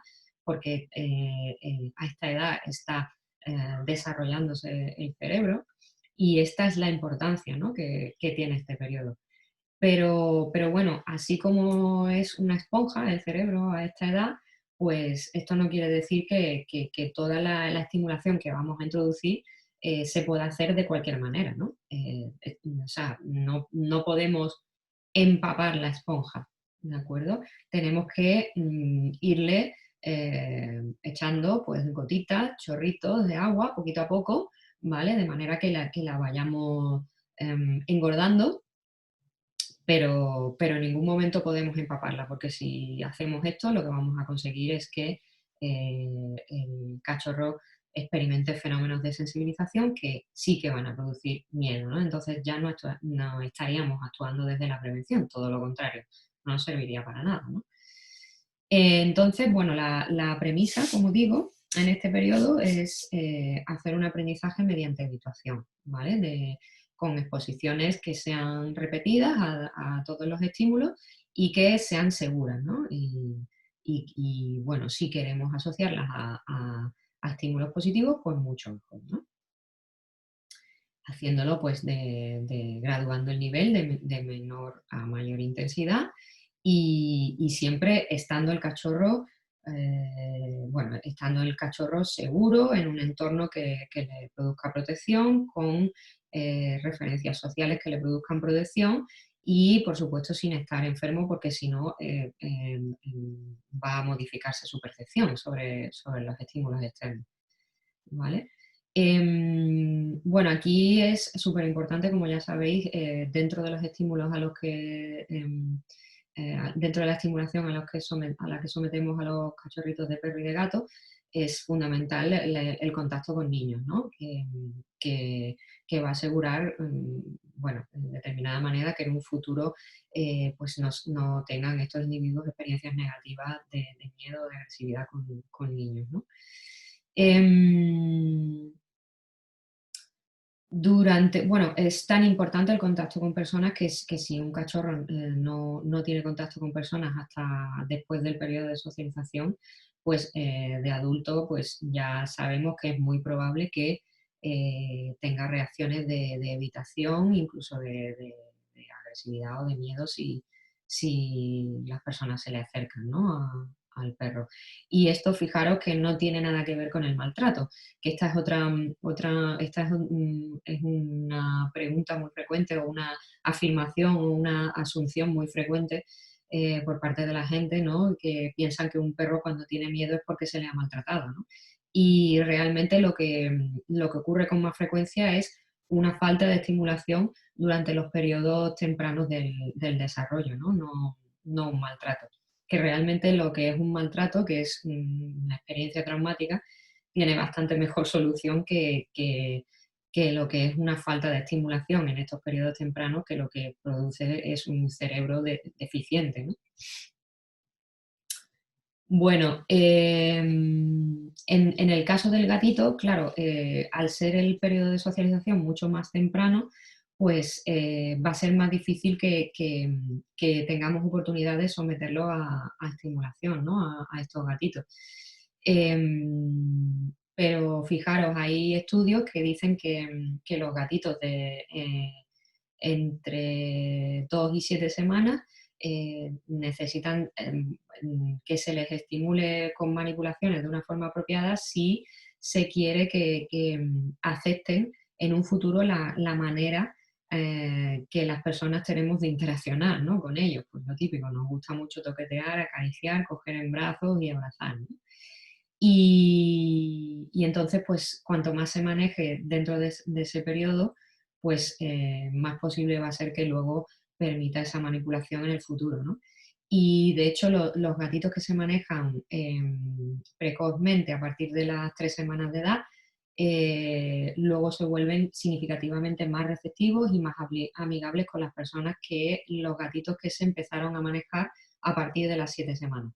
porque a esta edad está desarrollándose el cerebro y esta es la importancia, ¿no? que tiene este periodo. Pero bueno, así como es una esponja el cerebro a esta edad, pues esto no quiere decir que toda la estimulación que vamos a introducir se pueda hacer de cualquier manera, ¿no? O sea, no podemos empapar la esponja, ¿de acuerdo? Tenemos que irle echando pues gotitas, chorritos de agua, poquito a poco, ¿vale? De manera que la vayamos engordando, pero en ningún momento podemos empaparla, porque si hacemos esto, lo que vamos a conseguir es que el cachorro experimente fenómenos de sensibilización que sí que van a producir miedo, ¿no? Entonces ya no estaríamos actuando desde la prevención, todo lo contrario, no nos serviría para nada, ¿no? Entonces, bueno, la premisa, como digo, en este periodo es hacer un aprendizaje mediante habituación, ¿vale? con exposiciones que sean repetidas a todos los estímulos y que sean seguras, ¿no? Bueno, si queremos asociarlas a estímulos positivos, pues mucho mejor, ¿no? Haciéndolo pues graduando el nivel de menor a mayor intensidad y siempre estando el cachorro, bueno, estando el cachorro seguro en un entorno que le produzca protección, con referencias sociales que le produzcan protección y, por supuesto, sin estar enfermo, porque si no va a modificarse su percepción sobre los estímulos externos, ¿vale? Bueno, aquí es súper importante, como ya sabéis, dentro de los estímulos a los que, dentro de la estimulación a la que sometemos a los cachorritos de perro y de gato, es fundamental el contacto con niños, ¿no? Que va a asegurar, bueno, de determinada manera que en un futuro pues no tengan estos individuos experiencias negativas de miedo o de agresividad con niños, ¿no? Bueno, es tan importante el contacto con personas que si un cachorro no tiene contacto con personas hasta después del periodo de socialización, pues de adulto pues ya sabemos que es muy probable que tenga reacciones de evitación, incluso de agresividad o de miedo si las personas se le acercan, ¿no? al perro. Y esto, fijaros que no tiene nada que ver con el maltrato, que esta es es una pregunta muy frecuente o una afirmación o una asunción muy frecuente por parte de la gente, ¿no? Que piensan que un perro cuando tiene miedo es porque se le ha maltratado, ¿no? Y realmente lo que ocurre con más frecuencia es una falta de estimulación durante los periodos tempranos del desarrollo, ¿no? No un maltrato. Que realmente lo que es un maltrato, que es una experiencia traumática, tiene bastante mejor solución que lo que es una falta de estimulación en estos periodos tempranos, que lo que produce es un cerebro deficiente, ¿no? Bueno, en el caso del gatito, claro, al ser el periodo de socialización mucho más temprano, pues va a ser más difícil que tengamos oportunidad de someterlo a estimulación, ¿no? A estos gatitos. Pero fijaros, hay estudios que dicen que los gatitos de entre 2 y 7 semanas necesitan que se les estimule con manipulaciones de una forma apropiada si se quiere que acepten en un futuro la manera que las personas tenemos de interaccionar, ¿no? Con ellos. Pues lo típico, nos gusta mucho toquetear, acariciar, coger en brazos y abrazar, ¿no? Y entonces, pues cuanto más se maneje dentro de ese periodo, pues más posible va a ser que luego permita esa manipulación en el futuro, ¿no? Y de hecho, los gatitos que se manejan precozmente a partir de las 3 semanas de edad, luego se vuelven significativamente más receptivos y más amigables con las personas que los gatitos que se empezaron a manejar a partir de las 7 semanas.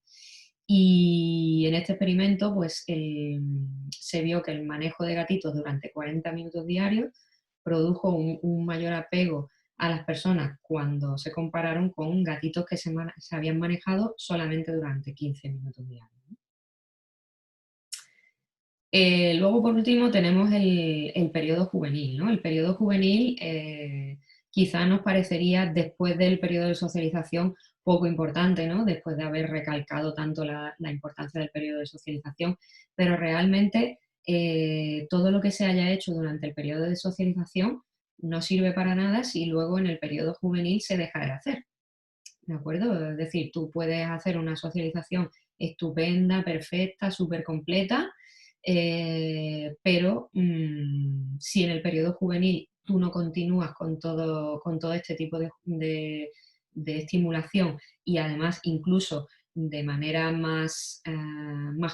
Y en este experimento, pues se vio que el manejo de gatitos durante 40 minutos diarios produjo un mayor apego a las personas cuando se compararon con gatitos que se habían manejado solamente durante 15 minutos diarios. Luego, por último, tenemos el periodo juvenil, ¿no? El periodo juvenil quizá nos parecería, después del periodo de socialización, poco importante, ¿no? Después de haber recalcado tanto la importancia del periodo de socialización, pero realmente todo lo que se haya hecho durante el periodo de socialización no sirve para nada si luego en el periodo juvenil se deja de hacer, ¿de acuerdo? Es decir, tú puedes hacer una socialización estupenda, perfecta, súper completa, pero si en el periodo juvenil tú no continúas con todo este tipo de estimulación y además incluso de manera más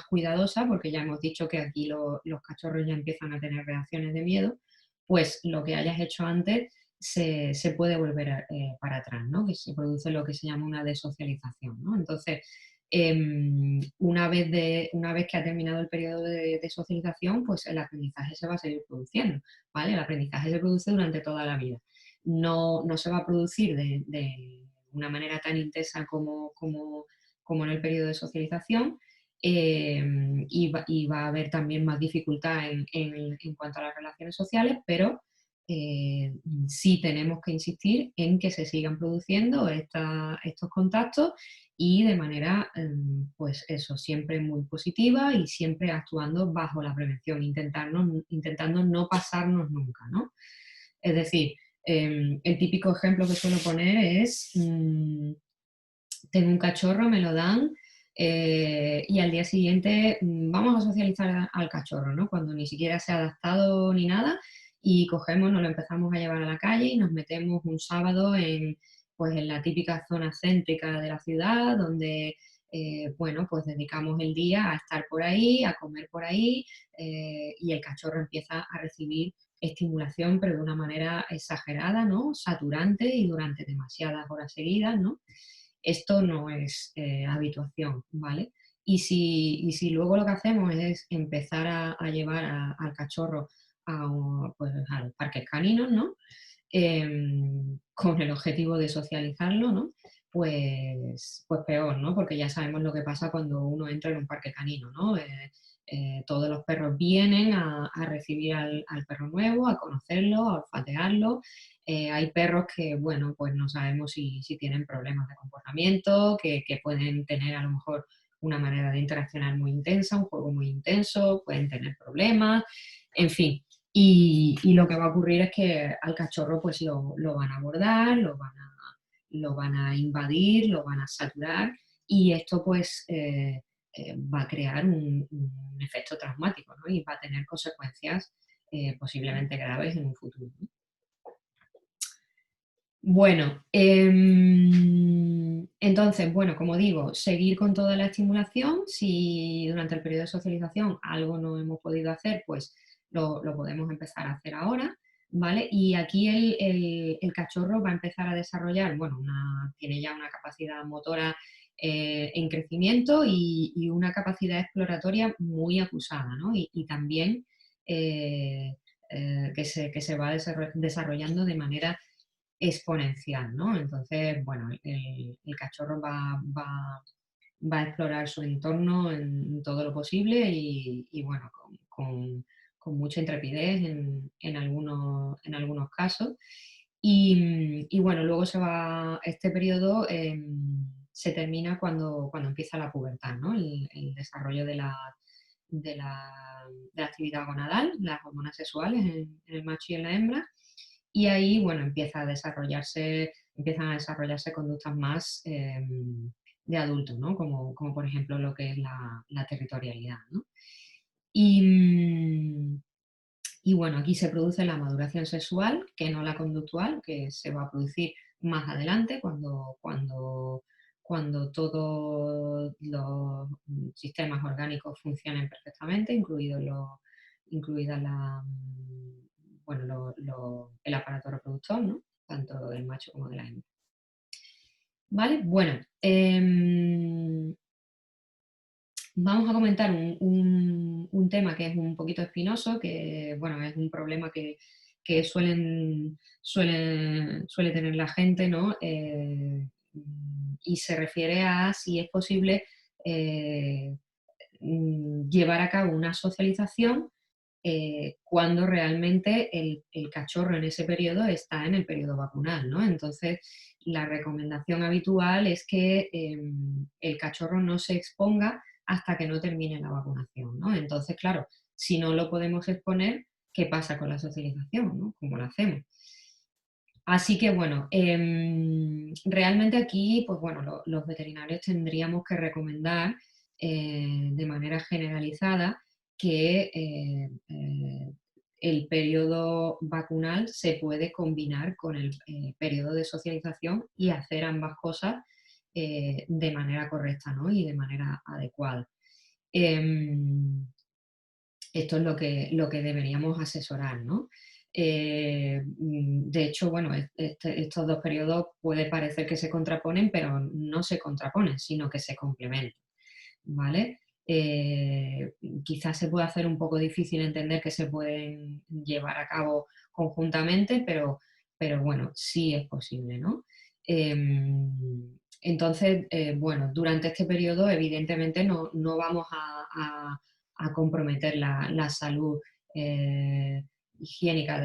cuidadosa, porque ya hemos dicho que aquí los cachorros ya empiezan a tener reacciones de miedo, pues lo que hayas hecho antes se puede volver para atrás, ¿no? Que se produce lo que se llama una desocialización, ¿no? Entonces, una vez que ha terminado el periodo de socialización, pues el aprendizaje se va a seguir produciendo, ¿vale? El aprendizaje se produce durante toda la vida. No se va a producir de una manera tan intensa como en el periodo de socialización, y va a haber también más dificultad en cuanto a las relaciones sociales, pero sí tenemos que insistir en que se sigan produciendo estos contactos y de manera, pues eso, siempre muy positiva y siempre actuando bajo la prevención, intentando no pasarnos nunca, ¿no? Es decir, el típico ejemplo que suelo poner es, tengo un cachorro, me lo dan, y al día siguiente vamos a socializar al cachorro, ¿no? Cuando ni siquiera se ha adaptado ni nada, y cogemos, nos lo empezamos a llevar a la calle y nos metemos un sábado pues en la típica zona céntrica de la ciudad, donde bueno, pues dedicamos el día a estar por ahí, a comer por ahí, y el cachorro empieza a recibir estimulación, pero de una manera exagerada, ¿no? Saturante y durante demasiadas horas seguidas, ¿no? Esto no es habituación, ¿vale? Y si luego lo que hacemos es empezar a llevar al cachorro pues, a los parques caninos, ¿no? Con el objetivo de socializarlo, ¿no? Pues peor, ¿no? Porque ya sabemos lo que pasa cuando uno entra en un parque canino, ¿no? Todos los perros vienen a recibir al perro nuevo, a conocerlo, a olfatearlo. Hay perros que, bueno, pues no sabemos si tienen problemas de comportamiento, que pueden tener a lo mejor una manera de interaccionar muy intensa, un juego muy intenso, pueden tener problemas, en fin. Y lo que va a ocurrir es que al cachorro pues lo van a abordar, lo van a invadir, lo van a saturar, y esto pues va a crear un efecto traumático, ¿no? Y va a tener consecuencias posiblemente graves en un futuro, ¿no? Bueno, entonces, bueno, como digo, seguir con toda la estimulación. Si durante el periodo de socialización algo no hemos podido hacer, pues lo podemos empezar a hacer ahora, ¿vale? Y aquí el cachorro va a empezar a desarrollar, bueno, tiene ya una capacidad motora en crecimiento y una capacidad exploratoria muy acusada, ¿no? Y también que se va desarrollando de manera exponencial, ¿no? Entonces, bueno, el cachorro va a explorar su entorno en todo lo posible y bueno, con mucha intrepidez en algunos casos. Y bueno, luego este periodo se termina cuando empieza la pubertad, ¿no? El desarrollo de la, de la actividad gonadal, las hormonas sexuales en el macho y en la hembra, y ahí, bueno, empiezan a desarrollarse conductas más de adultos, ¿no? Como por ejemplo lo que es la territorialidad, ¿no? Y, y bueno, aquí se produce la maduración sexual, que no la conductual, que se va a producir más adelante, cuando todos los sistemas orgánicos funcionen perfectamente, incluida bueno, el aparato reproductor, ¿no? Tanto del macho como de la hembra. ¿Vale? Bueno, vamos a comentar un tema que es un poquito espinoso, que bueno, es un problema que suele tener la gente, ¿no? Y se refiere a si es posible llevar a cabo una socialización cuando realmente el cachorro en ese periodo está en el periodo vacunal, ¿no? Entonces, la recomendación habitual es que el cachorro no se exponga hasta que no termine la vacunación, ¿no? Entonces, claro, si no lo podemos exponer, ¿qué pasa con la socialización, ¿no? ¿Cómo lo hacemos? Así que bueno, realmente aquí, pues bueno, los veterinarios tendríamos que recomendar de manera generalizada que el periodo vacunal se puede combinar con el periodo de socialización y hacer ambas cosas de manera correcta, ¿no? Y de manera adecuada. Esto es lo que deberíamos asesorar, ¿no? De hecho, bueno, estos dos periodos puede parecer que se contraponen, pero no se contraponen, sino que se complementan. ¿vale? Quizás se puede hacer un poco difícil entender que se pueden llevar a cabo conjuntamente, pero bueno, sí es posible, ¿no? Entonces, bueno, durante este periodo evidentemente no vamos a comprometer la salud higiénica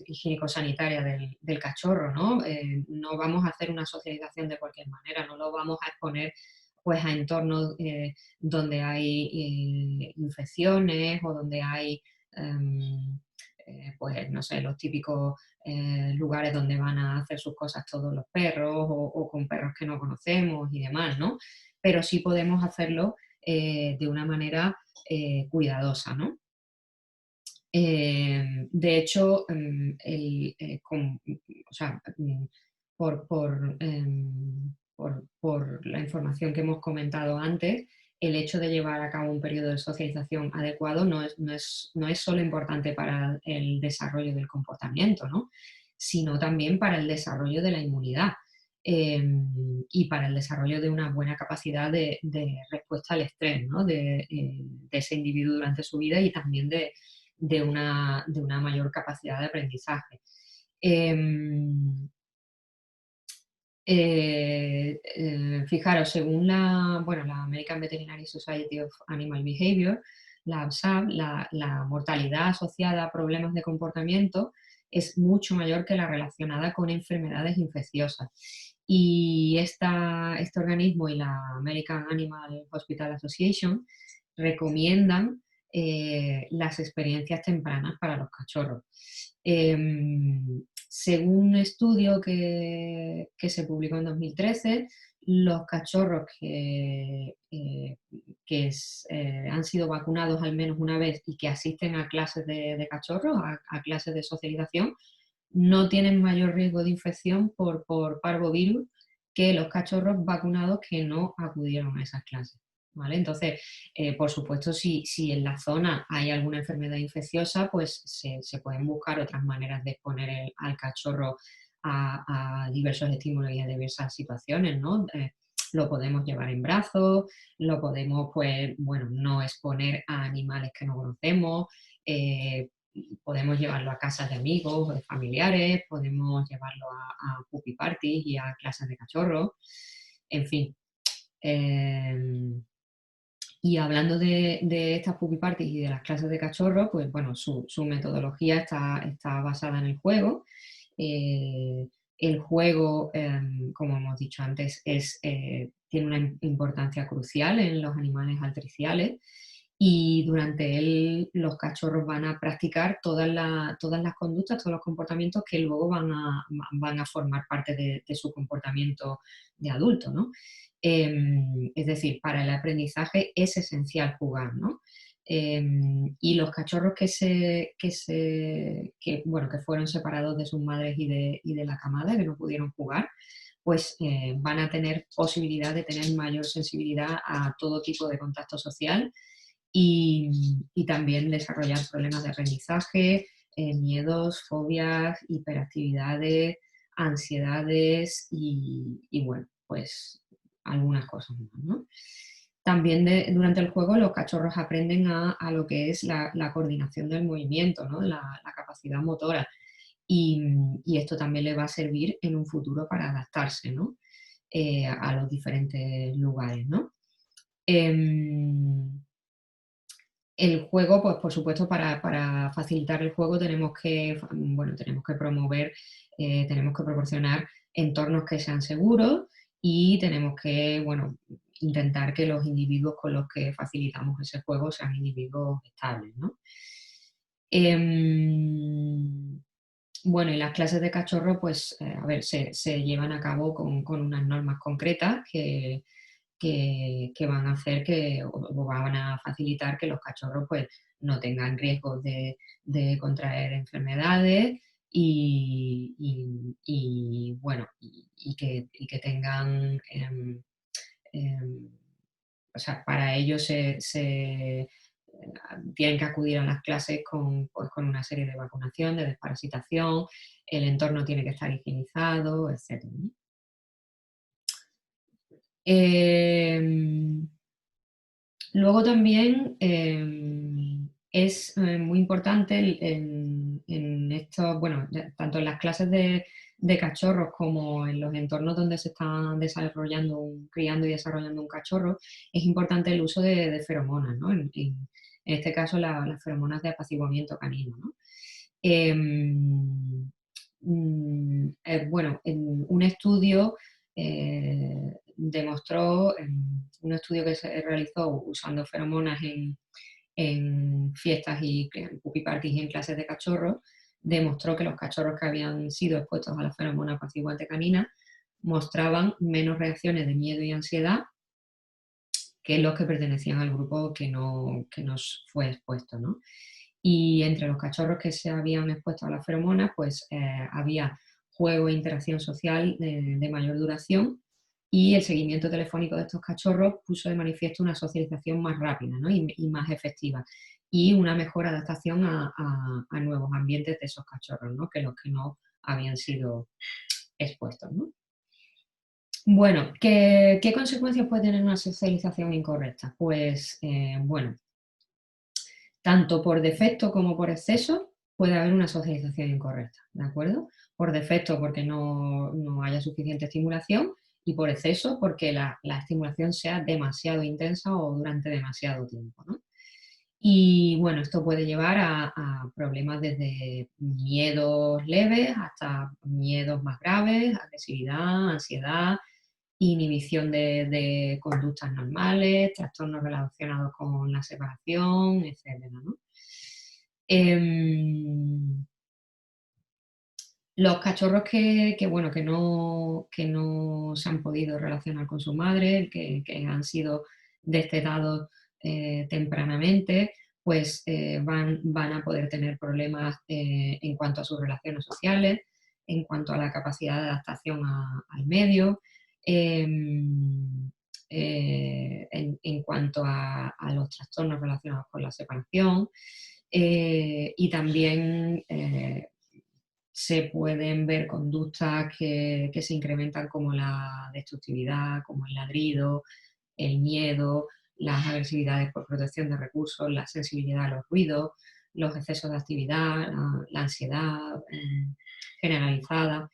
higiénico-sanitaria del cachorro, ¿no? No vamos a hacer una socialización de cualquier manera, no lo vamos a exponer pues a entornos donde hay infecciones o donde hay, em, pues no sé, los típicos lugares donde van a hacer sus cosas todos los perros o con perros que no conocemos y demás, ¿no? Pero sí podemos hacerlo de una manera cuidadosa, ¿no? De hecho, o sea, por la información que hemos comentado antes, el hecho de llevar a cabo un periodo de socialización adecuado no es solo importante para el desarrollo del comportamiento, ¿no? Sino también para el desarrollo de la inmunidad y para el desarrollo de una buena capacidad de respuesta al estrés, ¿no? De ese individuo durante su vida y también de una mayor capacidad de aprendizaje. Em, Fijaros, según la American Veterinary Society of Animal Behavior, la ABSAB, la mortalidad asociada a problemas de comportamiento es mucho mayor que la relacionada con enfermedades infecciosas. Y este organismo y la American Animal Hospital Association recomiendan las experiencias tempranas para los cachorros. Según un estudio que se publicó en 2013, los cachorros que han sido vacunados al menos una vez y que asisten a clases de cachorros, a clases de socialización, no tienen mayor riesgo de infección por parvovirus que los cachorros vacunados que no acudieron a esas clases. ¿Vale? Entonces, por supuesto, si en la zona hay alguna enfermedad infecciosa, pues se pueden buscar otras maneras de exponer al cachorro a diversos estímulos y a diversas situaciones, ¿no? Lo podemos llevar en brazos, lo podemos, pues, bueno, no exponer a animales que no conocemos, podemos llevarlo a casas de amigos o de familiares, podemos llevarlo a puppy parties y a clases de cachorros, en fin. Eh, y hablando de estas puppy parties y de las clases de cachorros, pues bueno, su metodología está basada en el juego. El juego, como hemos dicho antes, tiene una importancia crucial en los animales altriciales y durante él los cachorros van a practicar todas las conductas, todos los comportamientos que luego van a formar parte de su comportamiento de adulto, ¿no? Es decir, para el aprendizaje es esencial jugar, ¿no? Y los cachorros bueno, que fueron separados de sus madres y de la camada, que no pudieron jugar, pues van a tener posibilidad de tener mayor sensibilidad a todo tipo de contacto social y también desarrollar problemas de aprendizaje, miedos, fobias, hiperactividades, ansiedades y bueno, pues algunas cosas más, ¿no? También durante el juego los cachorros aprenden a lo que es la coordinación del movimiento, ¿no? La capacidad motora. Y esto también les va a servir en un futuro para adaptarse, ¿no? A los diferentes lugares, ¿no? Em, el juego, pues por supuesto, para facilitar el juego tenemos que promover, tenemos que proporcionar entornos que sean seguros y tenemos que, bueno, intentar que los individuos con los que facilitamos ese juego sean individuos estables, ¿no? Em, bueno, y las clases de cachorro, pues, a ver, se llevan a cabo con unas normas concretas que van a hacer o van a facilitar que los cachorros pues no tengan riesgos de contraer enfermedades bueno, y que tengan, em, o sea, para ello tienen que acudir a las clases pues, con una serie de vacunación, de desparasitación, el entorno tiene que estar higienizado, etc. Luego también es muy importante en esto, bueno, tanto en las clases de cachorros como en los entornos donde se están desarrollando, criando y desarrollando un cachorro, es importante el uso de feromonas, ¿no? En este caso, las feromonas de apaciguamiento canino, ¿no? Bueno, en un estudio demostró, un estudio que se realizó usando feromonas en fiestas y en puppy parties y en clases de cachorros, demostró que los cachorros que habían sido expuestos a la feromona apaciguante canina mostraban menos reacciones de miedo y ansiedad que los que pertenecían al grupo que nos fue expuesto, ¿no? Y entre los cachorros que se habían expuesto a las feromonas, pues había juego e interacción social de mayor duración, y el seguimiento telefónico de estos cachorros puso de manifiesto una socialización más rápida, ¿no? y más efectiva, y una mejor adaptación a nuevos ambientes de esos cachorros, ¿no? Que los que no habían sido expuestos, ¿no? Bueno, ¿qué consecuencias puede tener una socialización incorrecta? Pues, bueno, tanto por defecto como por exceso puede haber una socialización incorrecta, ¿de acuerdo? Por defecto porque no haya suficiente estimulación, y por exceso porque la estimulación sea demasiado intensa o durante demasiado tiempo, ¿no? Y bueno, esto puede llevar a problemas desde miedos leves hasta miedos más graves, agresividad, ansiedad, inhibición de conductas normales, trastornos relacionados con la separación, etcétera, ¿no? Em, los cachorros bueno, que no se han podido relacionar con su madre, que han sido destetados tempranamente, pues van a poder tener problemas en cuanto a sus relaciones sociales, en cuanto a la capacidad de adaptación al medio, em, en cuanto a los trastornos relacionados con la separación, y también se pueden ver conductas que se incrementan como la destructividad, como el ladrido, el miedo, las agresividades por protección de recursos, la sensibilidad a los ruidos, los excesos de actividad, la ansiedad generalizada.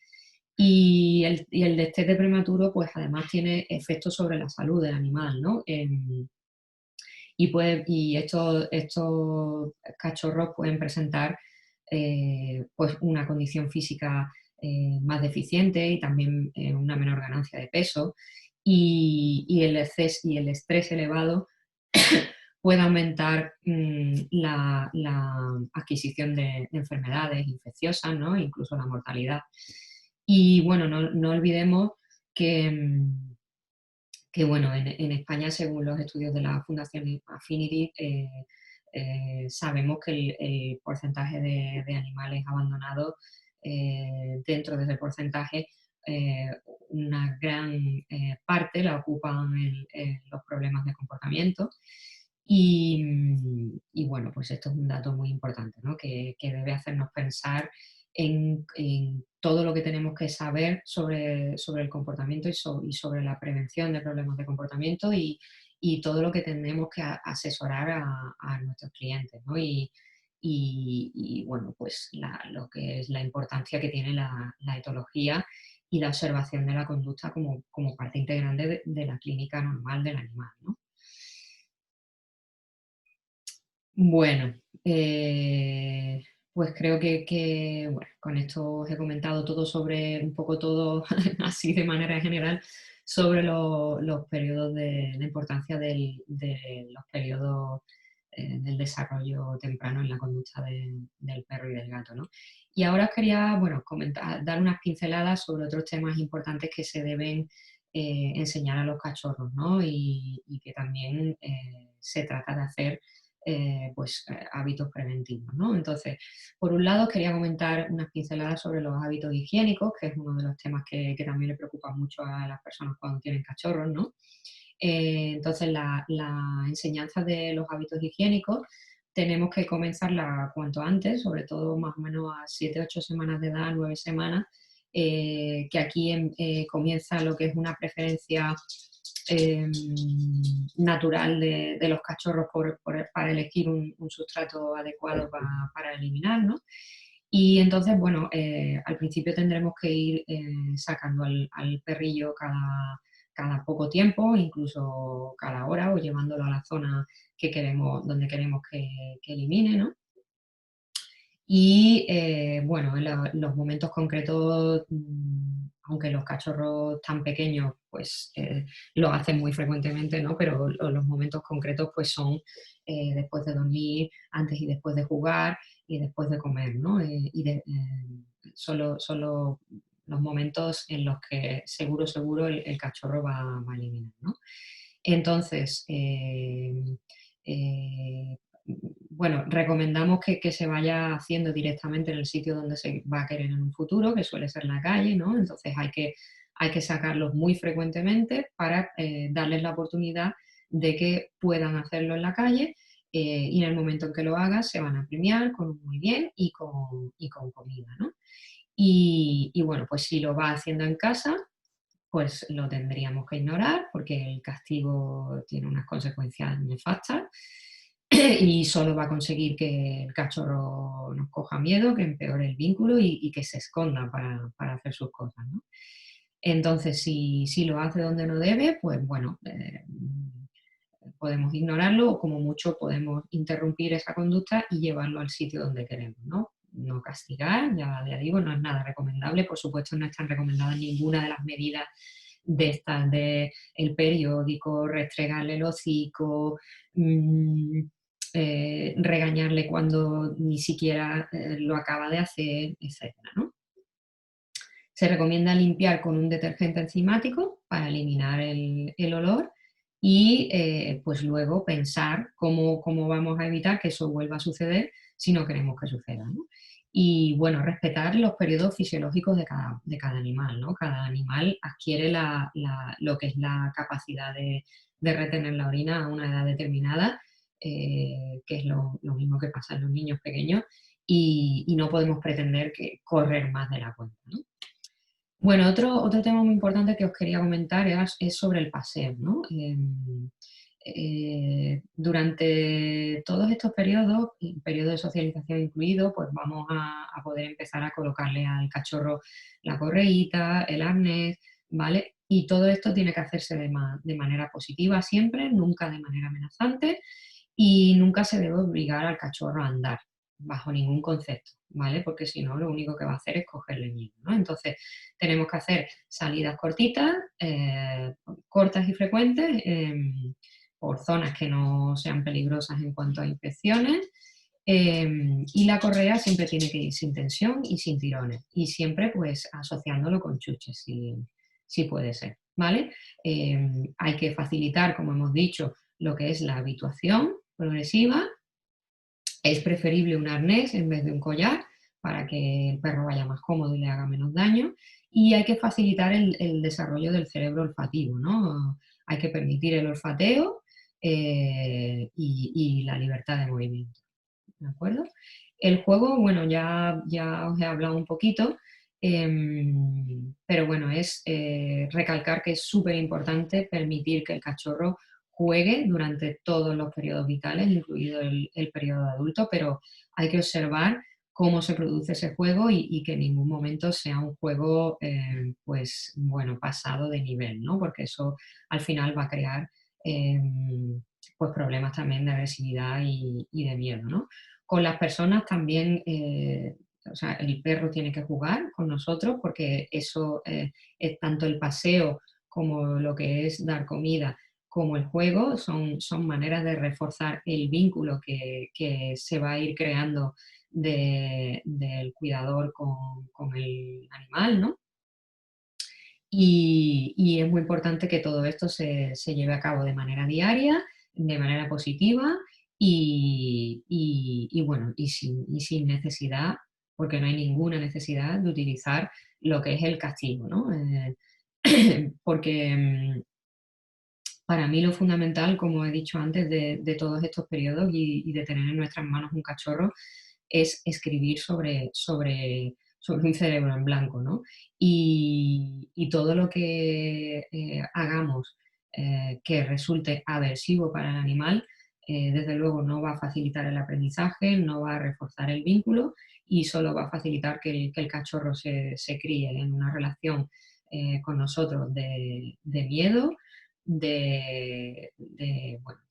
Y el destete prematuro, pues además tiene efectos sobre la salud del animal, ¿no? Y estos cachorros pueden presentar pues una condición física más deficiente, y también una menor ganancia de peso, y el exceso y el estrés elevado puede aumentar la adquisición de enfermedades infecciosas, ¿no? Incluso la mortalidad. Y bueno, no olvidemos que, bueno, en España, según los estudios de la Fundación Affinity, sabemos que el porcentaje de animales abandonados, dentro de ese porcentaje, eh, una gran parte la ocupan los problemas de comportamiento. Y bueno, pues esto es un dato muy importante, ¿no? Que debe hacernos pensar en todo lo que tenemos que saber sobre el comportamiento y sobre la prevención de problemas de comportamiento, y todo lo que tenemos que asesorar a nuestros clientes, ¿no? Y bueno, pues lo que es la importancia que tiene la etología y la observación de la conducta como parte integrante de la clínica normal del animal, ¿no? Bueno, pues creo bueno, con esto os he comentado todo sobre, un poco todo, así de manera general, sobre los periodos la importancia de los periodos del desarrollo temprano en la conducta del perro y del gato, ¿no? Y ahora os quería, bueno, dar unas pinceladas sobre otros temas importantes que se deben enseñar a los cachorros, ¿no? Y que también se trata de hacer hábitos preventivos, ¿no? Entonces, por un lado, quería comentar unas pinceladas sobre los hábitos higiénicos, que es uno de los temas que también le preocupa mucho a las personas cuando tienen cachorros, ¿no? Entonces, la enseñanza de los hábitos higiénicos tenemos que comenzarla cuanto antes, sobre todo más o menos a 7, 8 semanas de edad, 9 semanas, que aquí comienza lo que es una preferencia natural de los cachorros para elegir un sustrato adecuado para eliminar, ¿no? Y entonces, bueno, al principio tendremos que ir sacando al perrillo cada poco tiempo, incluso cada hora, o llevándolo a la zona donde queremos que elimine, ¿no? Y bueno, en los momentos concretos, aunque los cachorros tan pequeños, pues lo hacen muy frecuentemente, ¿no? Pero los momentos concretos, pues son después de dormir, antes y después de jugar y después de comer, ¿no? Solo los momentos en los que seguro el cachorro va a eliminar, ¿no? Entonces, eh, bueno, recomendamos que se vaya haciendo directamente en el sitio donde se va a querer en un futuro, que suele ser la calle, ¿no? Entonces hay que sacarlos muy frecuentemente para darles la oportunidad de que puedan hacerlo en la calle, y en el momento en que lo hagan se van a premiar con un muy bien y con comida, ¿no? Y bueno, pues si lo va haciendo en casa, pues lo tendríamos que ignorar porque el castigo tiene unas consecuencias nefastas y solo va a conseguir que el cachorro nos coja miedo, que empeore el vínculo y que se esconda para hacer sus cosas, ¿no? Entonces, si lo hace donde no debe, pues bueno, podemos ignorarlo o como mucho podemos interrumpir esa conducta y llevarlo al sitio donde queremos, ¿no? No castigar, ya digo, no es nada recomendable, por supuesto no están recomendadas ninguna de las medidas de estas de el periódico, restregarle el hocico, mm, regañarle cuando ni siquiera lo acaba de hacer, etcétera, ¿no? Se recomienda limpiar con un detergente enzimático para eliminar el olor y pues luego pensar cómo vamos a evitar que eso vuelva a suceder si no queremos que suceda, ¿no? Y bueno, respetar los periodos fisiológicos de cada animal, ¿no? Cada animal adquiere lo que es la capacidad de retener la orina a una edad determinada, que es lo mismo que pasa en los niños pequeños, y no podemos pretender que correr más de la cuenta, ¿no? Bueno, otro tema muy importante que os quería comentar es sobre el paseo, ¿no? Durante todos estos periodos, y periodo de socialización incluido, pues vamos a poder empezar a colocarle al cachorro la correíta, el arnés, ¿vale? Y todo esto tiene que hacerse de manera positiva siempre, nunca de manera amenazante, y nunca se debe obligar al cachorro a andar, bajo ningún concepto, ¿vale? Porque si no, lo único que va a hacer es cogerle miedo, ¿no? Entonces, tenemos que hacer salidas cortitas, cortas y frecuentes, por zonas que no sean peligrosas en cuanto a infecciones. Y la correa siempre tiene que ir sin tensión y sin tirones. Y siempre pues asociándolo con chuches, si puede ser, ¿vale? Hay que facilitar, como hemos dicho, lo que es la habituación progresiva. Es preferible un arnés en vez de un collar para que el perro vaya más cómodo y le haga menos daño. Y hay que facilitar el desarrollo del cerebro olfativo, ¿no? Hay que permitir el olfateo y la libertad de movimiento, ¿de acuerdo? El juego, bueno, ya os he hablado un poquito, pero bueno, es recalcar que es súper importante permitir que el cachorro juegue durante todos los periodos vitales, incluido el periodo adulto, pero hay que observar cómo se produce ese juego y que en ningún momento sea un juego, pues bueno, pasado de nivel, ¿no? Porque eso al final va a crear pues problemas también de agresividad y de miedo, ¿no? Con las personas también, o sea, el perro tiene que jugar con nosotros porque eso es tanto el paseo como lo que es dar comida, como el juego, son maneras de reforzar el vínculo que se va a ir creando del cuidador con el animal, ¿no? Y es muy importante que todo esto se lleve a cabo de manera diaria, de manera positiva bueno, y sin necesidad, porque no hay ninguna necesidad de utilizar lo que es el castigo, ¿no? Porque para mí lo fundamental, como he dicho antes, de todos estos periodos y de tener en nuestras manos un cachorro es escribir sobre un cerebro en blanco, ¿no? Y todo lo que hagamos que resulte aversivo para el animal, desde luego no va a facilitar el aprendizaje, no va a reforzar el vínculo y solo va a facilitar que el cachorro se críe en una relación con nosotros de miedo, bueno,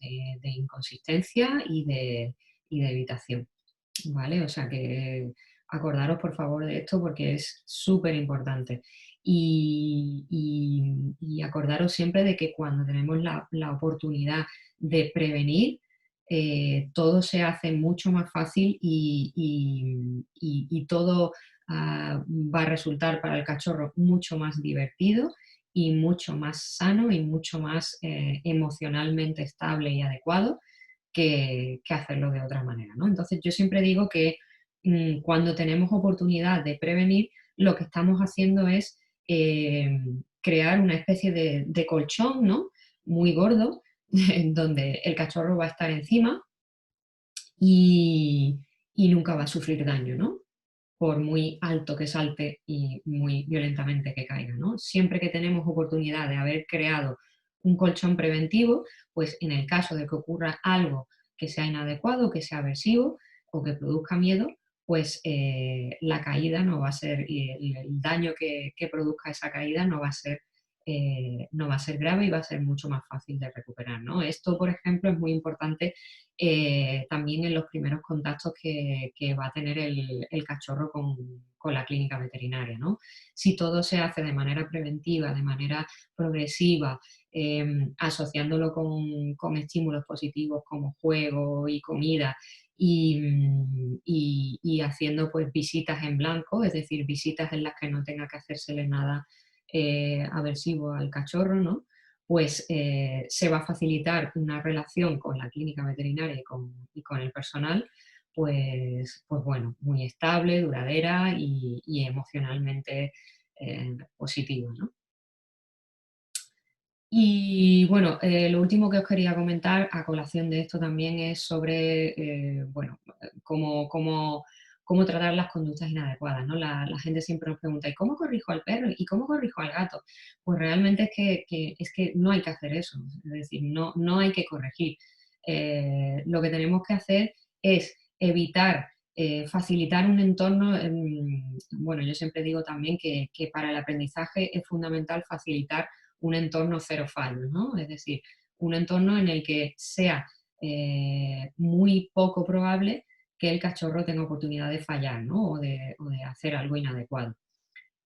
de inconsistencia y de evitación, ¿vale? O sea que acordaros por favor de esto porque es súper importante. Y acordaros siempre de que cuando tenemos la oportunidad de prevenir, todo se hace mucho más fácil y todo va a resultar para el cachorro mucho más divertido y mucho más sano y mucho más emocionalmente estable y adecuado que hacerlo de otra manera, ¿no? Entonces yo siempre digo que cuando tenemos oportunidad de prevenir, lo que estamos haciendo es crear una especie de colchón, ¿no? Muy gordo, donde el cachorro va a estar encima y, y nunca va a sufrir daño, ¿no? Por muy alto que salte y muy violentamente que caiga, ¿no? Siempre que tenemos oportunidad de haber creado un colchón preventivo, pues en el caso de que ocurra algo que sea inadecuado, que sea aversivo o que produzca miedo, pues la caída no va a ser, y el daño que produzca esa caída no va a ser grave y va a ser mucho más fácil de recuperar, ¿no? Esto, por ejemplo, es muy importante también en los primeros contactos que va a tener el cachorro con la clínica veterinaria, ¿no? Si todo se hace de manera preventiva, de manera progresiva, asociándolo con estímulos positivos como juego y comida y haciendo pues visitas en blanco, es decir, visitas en las que no tenga que hacérsele nada aversivo al cachorro, ¿no? Pues se va a facilitar una relación con la clínica veterinaria y con el personal, pues bueno, muy estable, duradera y emocionalmente positiva, ¿no? Y bueno, lo último que os quería comentar a colación de esto también es sobre, bueno, cómo tratar las conductas inadecuadas, ¿no? La gente siempre nos pregunta, ¿y cómo corrijo al perro? ¿Y cómo corrijo al gato? Pues realmente es que no hay que hacer eso, es decir, no hay que corregir. Lo que tenemos que hacer es evitar facilitar un entorno, bueno, yo siempre digo también que para el aprendizaje es fundamental facilitar un entorno cero fallos, ¿no? Es decir, un entorno en el que sea muy poco probable que el cachorro tenga oportunidad de fallar, ¿no? O de hacer algo inadecuado.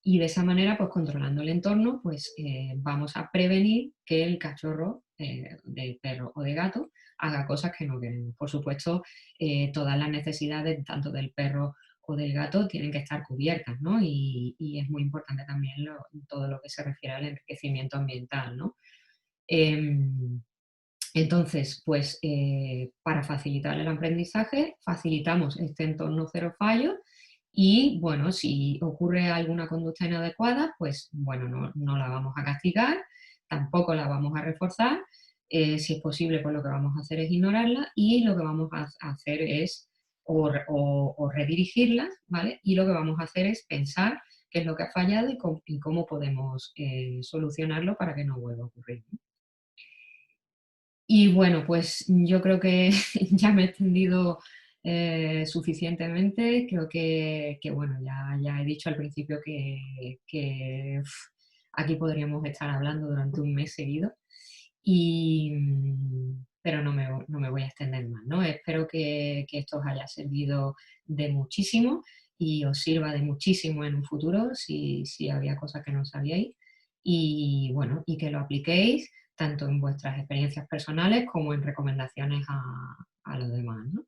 Y de esa manera, pues controlando el entorno, pues vamos a prevenir que el cachorro de perro o de gato haga cosas que no queremos. Por supuesto, todas las necesidades tanto del perro o del gato tienen que estar cubiertas, ¿no? Y es muy importante también todo lo que se refiere al enriquecimiento ambiental, ¿no? Em, entonces, pues para facilitar el aprendizaje, facilitamos este entorno cero fallo y, bueno, si ocurre alguna conducta inadecuada, pues, bueno, no la vamos a castigar, tampoco la vamos a reforzar. Si es posible, pues lo que vamos a hacer es ignorarla y lo que vamos a hacer es o redirigirla, ¿vale? Y lo que vamos a hacer es pensar qué es lo que ha fallado y cómo podemos solucionarlo para que no vuelva a ocurrir, ¿no? Y bueno, pues yo creo que ya me he extendido suficientemente. Creo que, bueno, ya he dicho al principio que aquí podríamos estar hablando durante un mes seguido, pero no me voy a extender más, ¿no? Espero que esto os haya servido de muchísimo y os sirva de muchísimo en un futuro si había cosas que no sabíais. Y bueno, y que lo apliquéis tanto en vuestras experiencias personales como en recomendaciones a los demás, ¿no?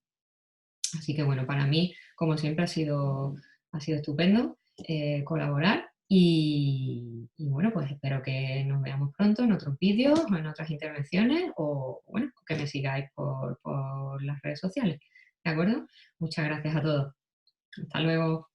Así que bueno, para mí, como siempre, ha sido estupendo colaborar y bueno, pues espero que nos veamos pronto en otros vídeos o en otras intervenciones o bueno, que me sigáis por las redes sociales. ¿De acuerdo? Muchas gracias a todos. Hasta luego.